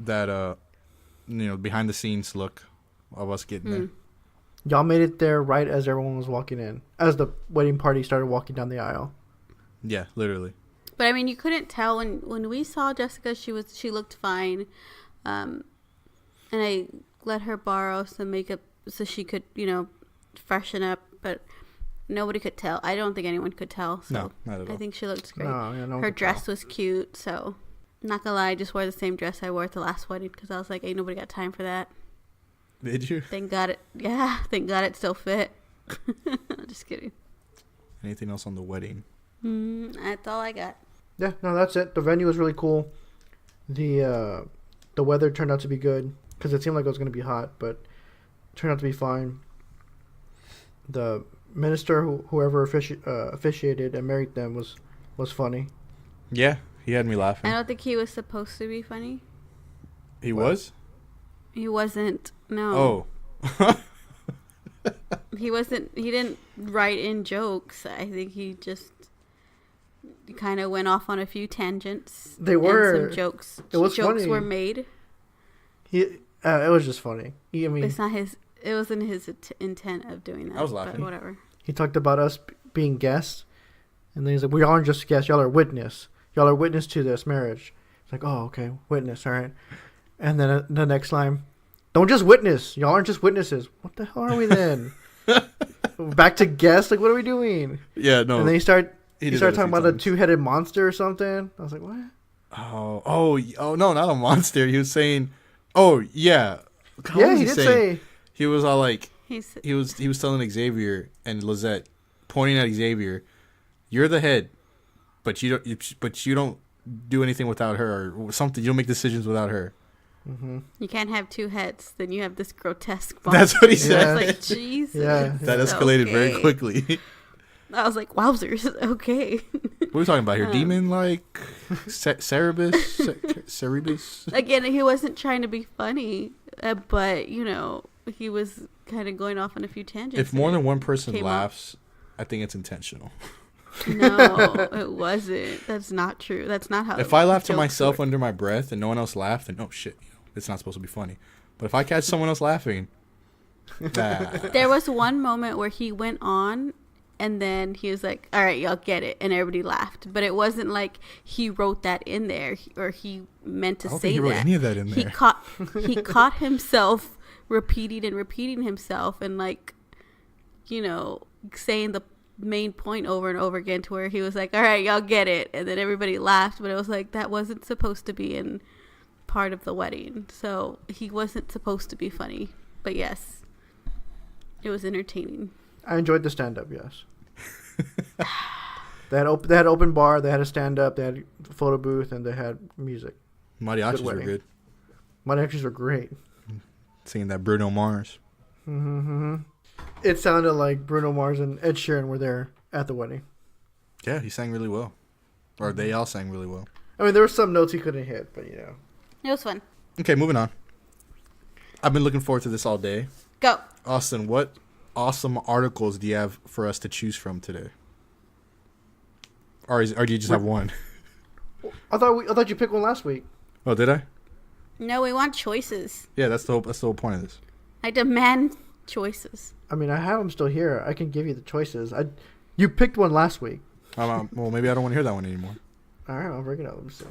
behind the scenes look of us getting there. Y'all made it there right as everyone was walking in, as the wedding party started walking down the aisle. Yeah, literally. But I mean, you couldn't tell when we saw Jessica. She looked fine, and I let her borrow some makeup so she could freshen up. But nobody could tell. I don't think anyone could tell. So No, not at all. I think she looked great. No, no one Her could dress tell. was cute. So not gonna lie, I just wore the same dress I wore at the last wedding because I was like, ain't nobody got time for that. Did you? Thank God it. Yeah, thank God it still fit. Just kidding. Anything else on the wedding? That's all I got. Yeah, no, that's it. The venue was really cool. The weather turned out to be good because it seemed like it was going to be hot, but it turned out to be fine. The minister, whoever officiated and married them, was funny. Yeah, he had me laughing. I don't think he was supposed to be funny. He What? was? He wasn't. No. Oh. He wasn't. He didn't write in jokes. I think he just kind of went off on a few tangents. They were. And some jokes. It was jokes funny. were made. It was just funny. It's not his. It wasn't his intent of doing that. I was laughing. But whatever. He talked about us being guests, and then he's like, "We aren't just guests. Y'all are witness. Y'all are witness to this marriage." It's like, "Oh, okay, witness. All right." And then the next line, "Don't just witness. Y'all aren't just witnesses. What the hell are we then? Back to guests? Like, what are we doing?" Yeah, no. And then he started did that talking few about a times. two-headed monster or something. I was like, "What?" Oh, no, not a monster. He was saying, "Oh, yeah." How Yeah, was he did say. He was all like, He's. he was telling Xavier and Lizette, pointing at Xavier, "You're the head, but you don't do anything without her or something. You don't make decisions without her." Mm-hmm. You can't have two heads. Then you have this grotesque. That's what he I said. was like, Jesus. Yeah. That escalated very Okay. quickly. I was like, wowzers. Okay. What are we talking about here? Demon like Cerebus? Cerebus? Again, he wasn't trying to be funny, but he was kind of going off on a few tangents. If more than one person came laughs, I think it's intentional. No, it wasn't. That's not true. That's not how. If I laugh to jokes myself work. under my breath and no one else laughed, then oh shit, it's not supposed to be funny. But if I catch someone else laughing, There was one moment where he went on, and then he was like, "All right, y'all get it," and everybody laughed. But it wasn't like he wrote that in there, or he meant to I don't say think he wrote that. any of that in He there. caught himself repeating himself, and saying the main point over and over again, to where he was like, "All right, y'all get it," and then everybody laughed. But it was like that wasn't supposed to be in part of the wedding, so he wasn't supposed to be funny. But yes, it was entertaining. I enjoyed the stand-up. Yes. They had open bar. They had a stand-up. They had a photo booth, and they had music. Mariachis were wedding. good. My actors were great. Singing that Bruno Mars. Mm-hmm. It sounded like Bruno Mars and Ed Sheeran were there at the wedding. Yeah, he sang really well. Or they all sang really well. I mean, there were some notes he couldn't hit, but It was fun. Okay, moving on. I've been looking forward to this all day. Go. Austin, what awesome articles do you have for us to choose from today? Or do you just have one? I thought you picked one last week. Oh, did I? No, we want choices. Yeah, that's the whole point of this. I demand choices. I mean, I have them still here. I can give you the choices. You picked one last week. Well, maybe I don't want to hear that one anymore. All right, I'll bring it up. Let me see.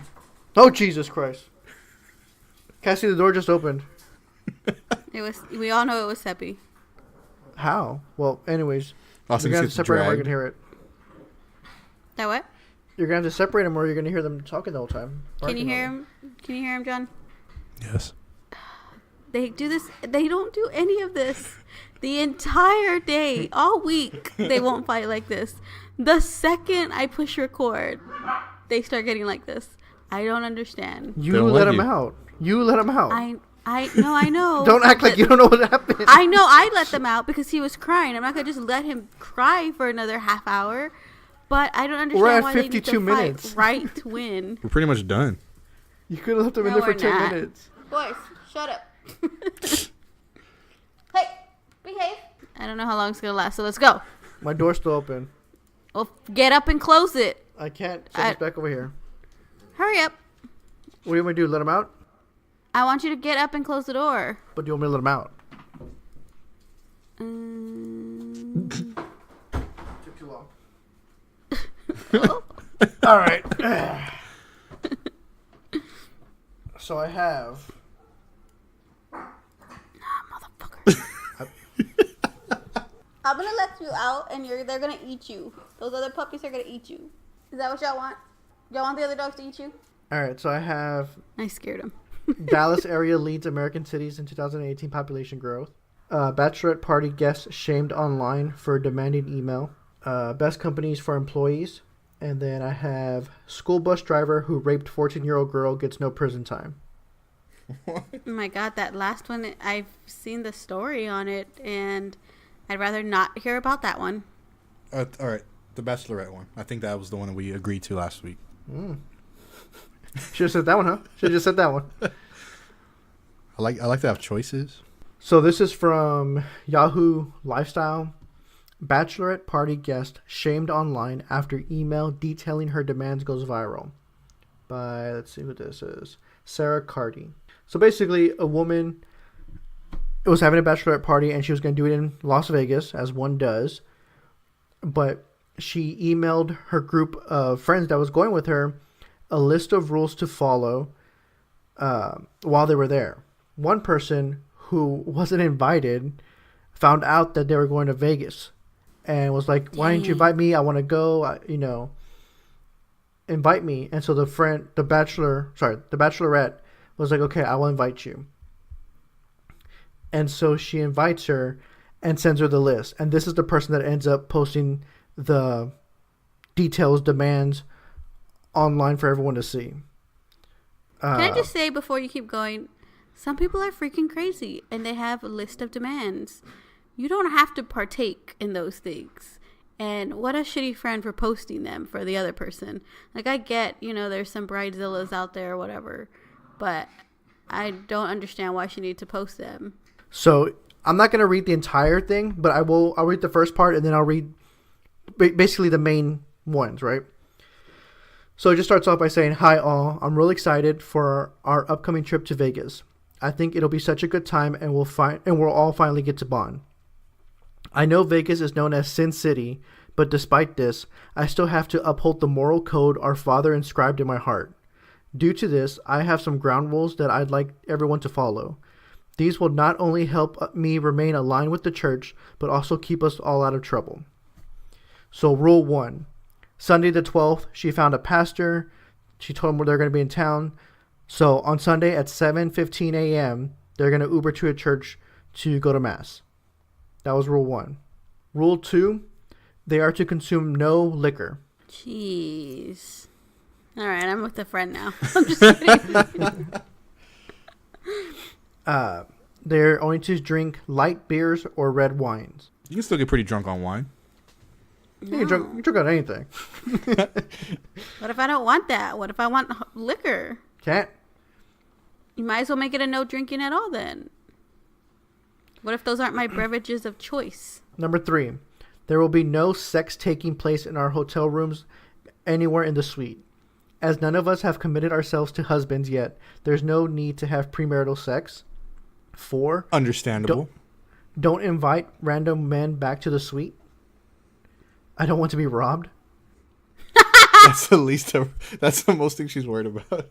Oh, Jesus Christ. Cassie, the door just opened. It was. We all know it was Seppi. How? Well, anyways. Austin You're going to gets separate them or I dragged. can hear it. That what? You're going to have to separate them or you're going to hear them talking the whole time. Can you Barking hear on him? Can you hear him, John? Yes. They do this. They don't do any of this. The entire day, all week, they won't fight like this. The second I push record, they start getting like this. I don't understand. You don't let like him you. out. You let him out. I know. Don't act like you don't know what happened. I know I let them out because he was crying. I'm not going to just let him cry for another half hour. But I don't understand We're at why 52 they need to minutes. fight right to win. We're pretty much done. You could have left him in No, there for we're 10 not. minutes. Boys, shut up. Hey, behave. I don't know how long it's going to last, so let's go. My door's still open. Well, get up and close it. I can't. Someone's back over here. Hurry up. What do you want me to do? Let him out? I want you to get up and close the door. But do you want me to let him out? Took too long. All right. So I have. Motherfucker. I'm gonna let you out, and they're gonna eat you. Those other puppies are gonna eat you. Is that what y'all want? Y'all want the other dogs to eat you? All right. So I have I scared him. Dallas area leads American cities in 2018 population growth. Bachelorette party guests shamed online for demanding email. Best companies for employees. And then I have school bus driver who raped 14-year-old girl gets no prison time. Oh my god, that last one, I've seen the story on it, and I'd rather not hear about that one. All right, the bachelorette one. I think that was the one that we agreed to last week. Should have said that one, huh? Should have just said that one. I like to have choices. So this is from Yahoo Lifestyle. Bachelorette party guest shamed online after email detailing her demands goes viral. By, let's see who this is, Sarah Carty. So basically, a woman was having a bachelorette party and she was going to do it in Las Vegas, as one does. But she emailed her group of friends that was going with her a list of rules to follow while they were there. One person who wasn't invited found out that they were going to Vegas and was like, why didn't you invite me? I want to go, invite me. And so the bachelorette was like, okay, I will invite you. And so she invites her and sends her the list. And this is the person that ends up posting the details, demands online for everyone to see. Can I just say before you keep going, some people are freaking crazy and they have a list of demands. You don't have to partake in those things. And what a shitty friend for posting them for the other person. Like, I get, there's some bridezillas out there or whatever, but I don't understand why she needed to post them. So I'm not going to read the entire thing, but I'll read the first part and then I'll read basically the main ones, right? So it just starts off by saying, hi all, I'm really excited for our upcoming trip to Vegas. I think it'll be such a good time and we'll all finally get to bond. I know Vegas is known as Sin City, but despite this, I still have to uphold the moral code our Father inscribed in my heart. Due to this, I have some ground rules that I'd like everyone to follow. These will not only help me remain aligned with the church, but also keep us all out of trouble. So rule 1. Sunday the 12th, she found a pastor. She told him where they're going to be in town. So on Sunday at 7:15 a.m., they're going to Uber to a church to go to Mass. That was rule 1. Rule 2, they are to consume no liquor. Jeez. All right, I'm with a friend now. I'm just kidding. They're only to drink light beers or red wines. You can still get pretty drunk on wine. No. You can drink on anything. What if I don't want that? What if I want liquor? Can't. You might as well make it a no drinking at all then. What if those aren't my beverages of choice? Number 3, there will be no sex taking place in our hotel rooms anywhere in the suite. As none of us have committed ourselves to husbands yet, there's no need to have premarital sex. 4, Understandable. Don't invite random men back to the suite. I don't want to be robbed. That's the most thing she's worried about.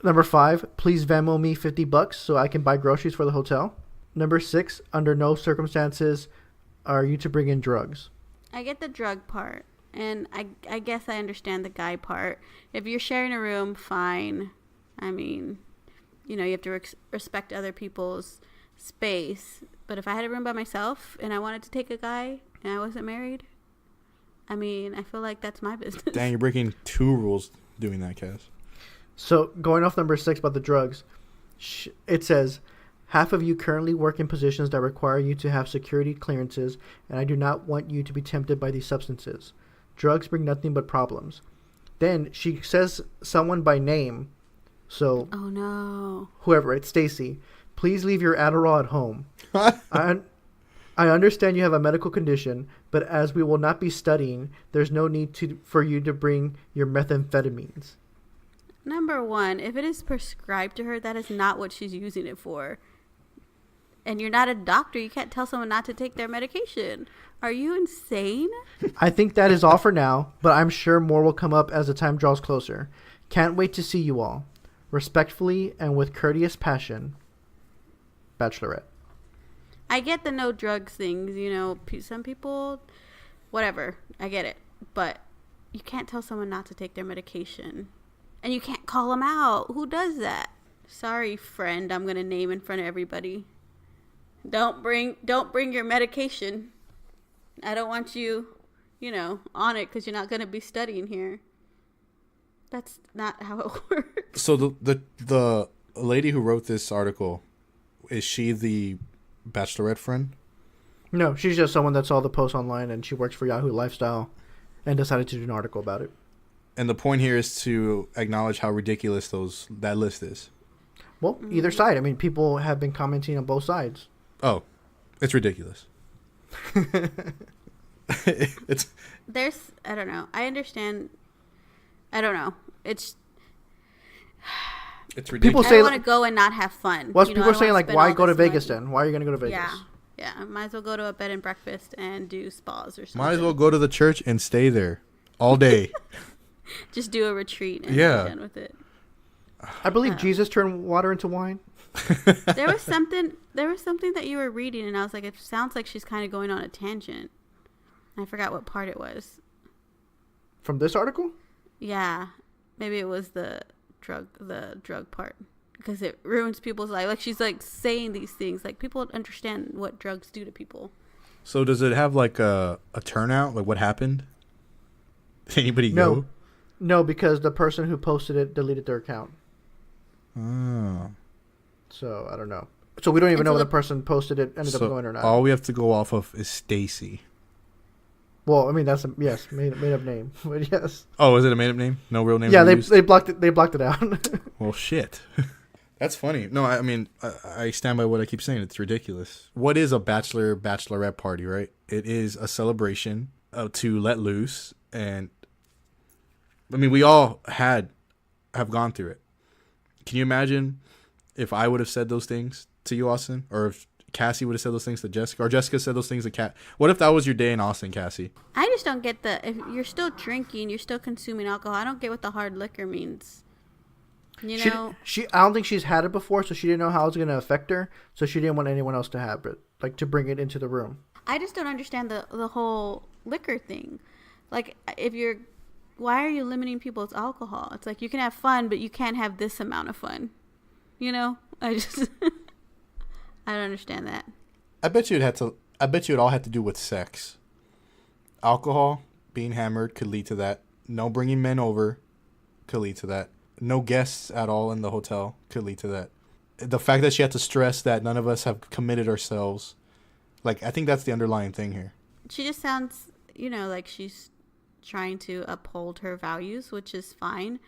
Number 5, please Venmo me $50 so I can buy groceries for the hotel. Number 6, under no circumstances are you to bring in drugs. I get the drug part, and I guess I understand the guy part. If you're sharing a room, fine. I mean, you have to respect other people's space. But if I had a room by myself and I wanted to take a guy and I wasn't married, I mean, I feel like that's my business. Dang, you're breaking 2 rules doing that, Cass. So going off number 6 about the drugs, it says, half of you currently work in positions that require you to have security clearances, and I do not want you to be tempted by these substances. Drugs bring nothing but problems. Then she says someone by name. So, oh no, whoever, right? Stacy, please leave your Adderall at home. I understand you have a medical condition, but as we will not be studying, there's no need for you to bring your methamphetamines. Number one, if it is prescribed to her, that is not what she's using it for. And you're not a doctor. You can't tell someone not to take their medication. Are you insane? I think that is all for now, but I'm sure more will come up as the time draws closer. Can't wait to see you all. Respectfully and with courteous passion, Bachelorette. I get the no drugs things, you know, some people, whatever, I get it. But you can't tell someone not to take their medication. And you can't call them out. Who does that? Sorry, friend, I'm going to name in front of everybody. Don't bring your medication. I don't want you, on it because you're not going to be studying here. That's not how it works. So the lady who wrote this article, is she the Bachelorette friend? No, she's just someone that saw the post online and she works for Yahoo Lifestyle and decided to do an article about it. And the point here is to acknowledge how ridiculous that list is. Well, either side. I mean, people have been commenting on both sides. Oh, it's ridiculous. I don't know. I understand. I don't know. It's ridiculous. People say, I want to go and not have fun. Well, people are saying, like, why go to Vegas then? Why are you going to go to Vegas? Yeah. Might as well go to a bed and breakfast and do spas or something. Might as well go to the church and stay there all day. Just do a retreat and be done with it. I believe Jesus turned water into wine. There was something that you were reading, and I was like, it sounds like she's kind of going on a tangent. I forgot what part it was. From this article? Yeah. Maybe it was the drug part. Because it ruins people's life. Like, she's, like, saying these things. Like, people don't understand what drugs do to people. So does it have, like, a turnout? Like, what happened? Did anybody go? No, because the person who posted it deleted their account. Oh. So, I don't know. So, we don't even know if the person posted it ended up going or not. All we have to go off of is Stacy. Well, I mean, that's made up name. But yes. Oh, is it a made up name? No real name? Yeah, they blocked it. They blocked it out. Well, shit. That's funny. No, I mean, I stand by what I keep saying. It's ridiculous. What is a bachelorette party, right? It is a celebration to let loose. And, I mean, we all have gone through it. Can you imagine if I would have said those things to you, Austin? Or if Cassie would have said those things to Jessica? Or Jessica said those things to Kat? What if that was your day in Austin, Cassie? I just don't get if you're still drinking, you're still consuming alcohol. I don't get what the hard liquor means. You know? I don't think she's had it before, so she didn't know how it was going to affect her. So she didn't want anyone else to have it, like to bring it into the room. I just don't understand the whole liquor thing. Like, why are you limiting people's alcohol? It's like, you can have fun, but you can't have this amount of fun. I don't understand that. I bet you it all had to do with sex. Alcohol, being hammered could lead to that. No bringing men over could lead to that. No guests at all in the hotel could lead to that. The fact that she had to stress that none of us have committed ourselves. Like, I think that's the underlying thing here. She just sounds, like she's trying to uphold her values, which is fine.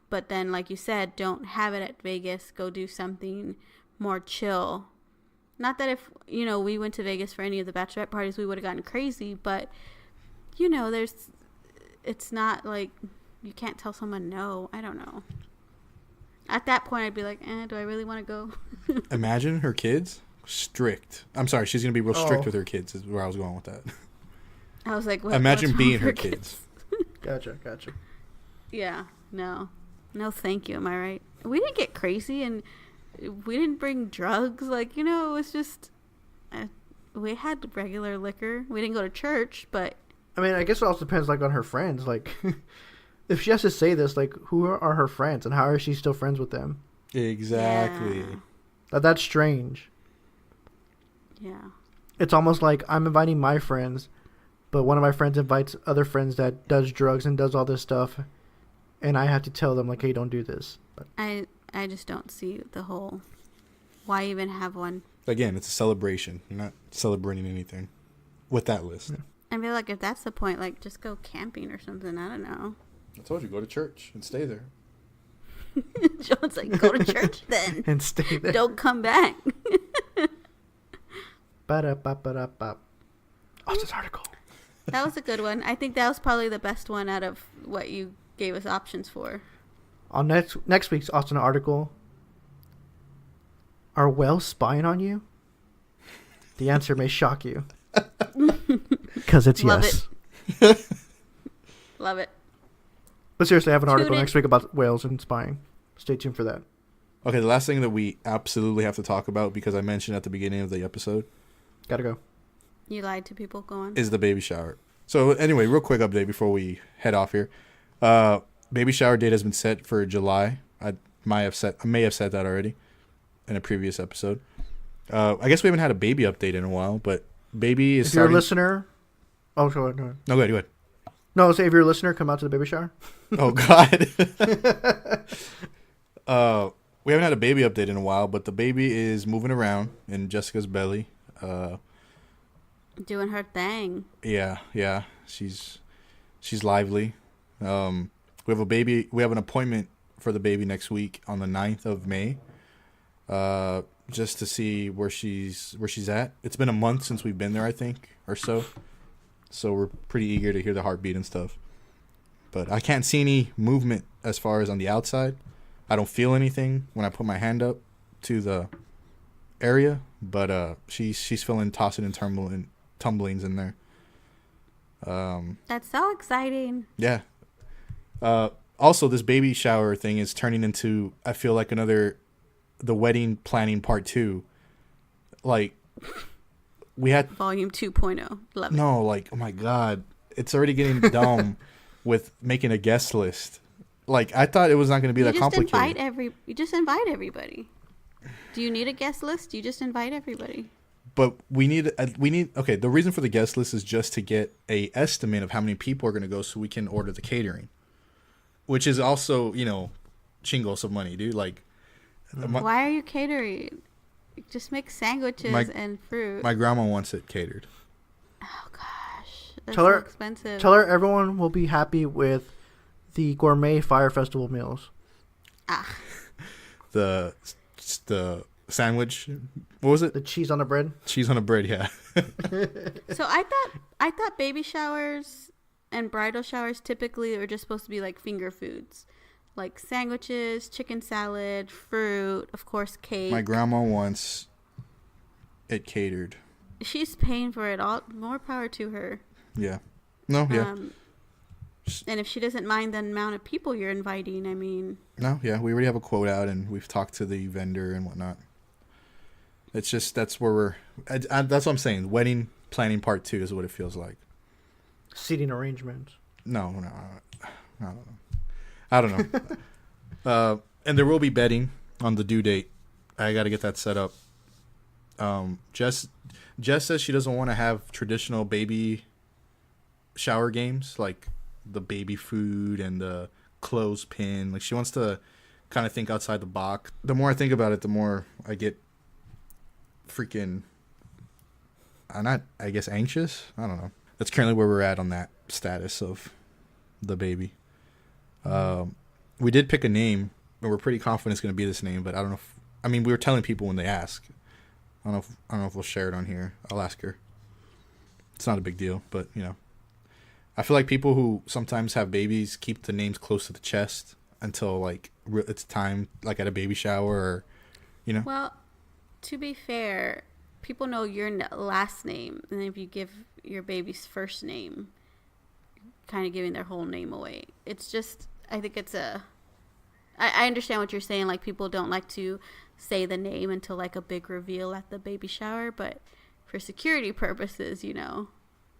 But then, like you said, don't have it at Vegas. Go do something more chill. Not that if, we went to Vegas for any of the bachelorette parties, we would have gotten crazy. But, it's not like you can't tell someone no. I don't know. At that point, I'd be like, do I really want to go? Imagine her kids. Strict. I'm sorry, she's going to be real strict with her kids is where I was going with that. I was like, imagine being her kids. Gotcha. Yeah, no, thank you. Am I right? We didn't get crazy and we didn't bring drugs. Like, it was just, we had regular liquor. We didn't go to church, but. I mean, I guess it also depends, like, on her friends. Like, if she has to say this, like, who are her friends and how is she still friends with them? Exactly. Yeah. That's strange. Yeah. It's almost like I'm inviting my friends, but one of my friends invites other friends that does drugs and does all this stuff, and I have to tell them like, hey, don't do this. But I just don't see the whole. Why even have one? Again, it's a celebration. You're not celebrating anything with that list. Yeah. I feel like if that's the point, like just go camping or something. I don't know. I told you, go to church and stay there. John's like, go to church then. and stay there. Don't come back. Ba-da-ba-ba-da-ba. Austin's article. That was a good one. I think that was probably the best one out of what you gave us options for. On next week's Austin article, are whales spying on you? The answer may shock you. Because it's Love yes. it. Love it. But seriously, I have an article Tune in. next week about whales and spying. Stay tuned for that. Okay, the last thing that we absolutely have to talk about, because I mentioned at the beginning of the episode, Gotta go. You lied to people. Go on. is the baby shower. So anyway, real quick update before we head off here. Baby shower date has been set for July. I may have said that already in a previous episode. I guess we haven't had a baby update in a while, but baby is If you're a starting. listener... Oh, go ahead. No, go ahead. No, say if you're a listener, come out to the baby shower. Oh God. We haven't had a baby update in a while, but the baby is moving around in Jessica's belly. Doing her thing. Yeah. She's lively. We have a baby. We have an appointment for the baby next week on the 9th of May. Just to see where she's at. It's been a month since we've been there, I think, or so. So we're pretty eager to hear the heartbeat and stuff. But I can't see any movement as far as on the outside. I don't feel anything when I put my hand up to the area, but she's feeling tossing and tumblings in there. That's so exciting. Yeah. Also, this baby shower thing is turning into, I feel like, the wedding planning part 2. Like, we had... Volume 2.0. Love it. No, like, oh my God. It's already getting dumb with making a guest list. Like, I thought it was not going to be that complicated. You just invite everybody. Do you need a guest list? You just invite everybody. But we need, okay, the reason for the guest list is just to get a estimate of how many people are going to go so we can order the catering. Which is also, chingos of money, dude. Like, Why are you catering? Just make sandwiches and fruit. my grandma wants it catered. Oh, gosh. That's Tell so her- expensive. Tell her everyone will be happy with the gourmet fire festival meals. Ah. The sandwich, what was it? The cheese on the bread. Cheese on a bread, yeah. So I thought baby showers and bridal showers typically are just supposed to be like finger foods. Like sandwiches, chicken salad, fruit, of course, cake. My grandma wants it catered. She's paying for it all. More power to her. Yeah. No, yeah. And if she doesn't mind the amount of people you're inviting, I mean... No, yeah. We already have a quote out, and we've talked to the vendor and whatnot. It's just, that's where we're... that's what I'm saying. Wedding planning part 2 is what it feels like. Seating arrangements. No. I don't know. And there will be betting on the due date. I got to get that set up. Jess says she doesn't want to have traditional baby shower games like the baby food and the clothespin. Like, she wants to kind of think outside the box. The more I think about it, the more I get freaking... I guess anxious. I don't know. That's currently where we're at on that status of the baby. We did pick a name, and we're pretty confident it's going to be this name, but I don't know if... I mean, we were telling people when they ask. I don't know if we'll share it on here. I'll ask her. It's not a big deal, but, I feel like people who sometimes have babies keep the names close to the chest until, like, it's time, like at a baby shower or, Well, to be fair, people know your last name, and if you give your baby's first name, kind of giving their whole name away. It's just, I think it's I understand what you're saying. Like, people don't like to say the name until, like, a big reveal at the baby shower, but for security purposes,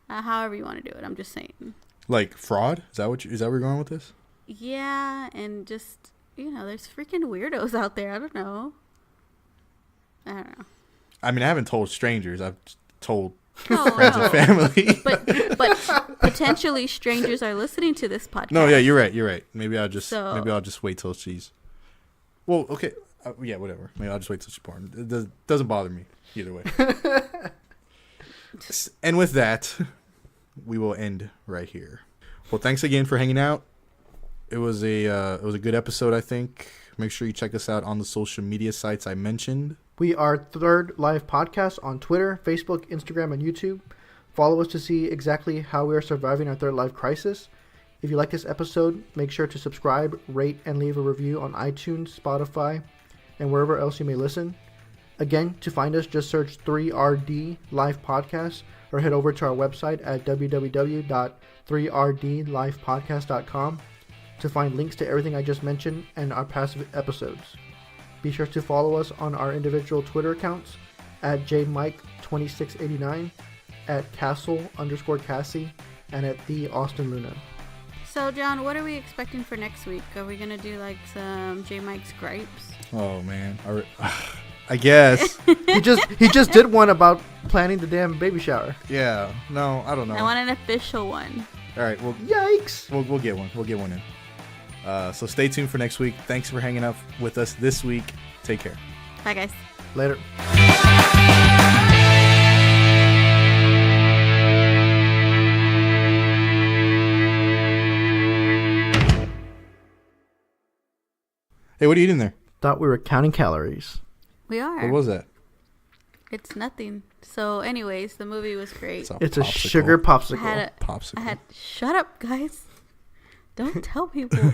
however you want to do it. I'm just saying. Like fraud? Is that where you're going with this? Yeah, and just, there's freaking weirdos out there. I don't know. I mean, I haven't told strangers. I've told No, friends and family. but potentially strangers are listening to this podcast. No, yeah, you're right. Maybe I'll just wait till she's. Well, okay, yeah, whatever. Maybe I'll just wait till she's born. It doesn't bother me either way. And with that, we will end right here. Well, thanks again for hanging out. It was a good episode, I think. Make sure you check us out on the social media sites I mentioned. We are Third Life Podcast on Twitter, Facebook, Instagram, and YouTube. Follow us to see exactly how we are surviving our third life crisis. If you like this episode, make sure to subscribe, rate, and leave a review on iTunes, Spotify, and wherever else you may listen. Again, to find us, just search 3RD Life Podcast or head over to our website at www.3rdlifepodcast.com to find links to everything I just mentioned and our past episodes. Be sure to follow us on our individual Twitter accounts at jmike2689, at castle_cassie, and at the Austin Luna. So, John, what are we expecting for next week? Are we gonna do like some J Mike's gripes? Oh man, I guess. He just did one about planning the damn baby shower. Yeah. No, I don't know. I want an official one. All right. Well, yikes. We'll get one. We'll get one in. So stay tuned for next week. Thanks for hanging out with us this week. Take care. Bye, guys. Later. Hey, what are you eating there? Thought we were counting calories. We are. What was that? It's nothing. So, anyways, the movie was great. It's a sugar popsicle. Shut up, guys. Don't tell people.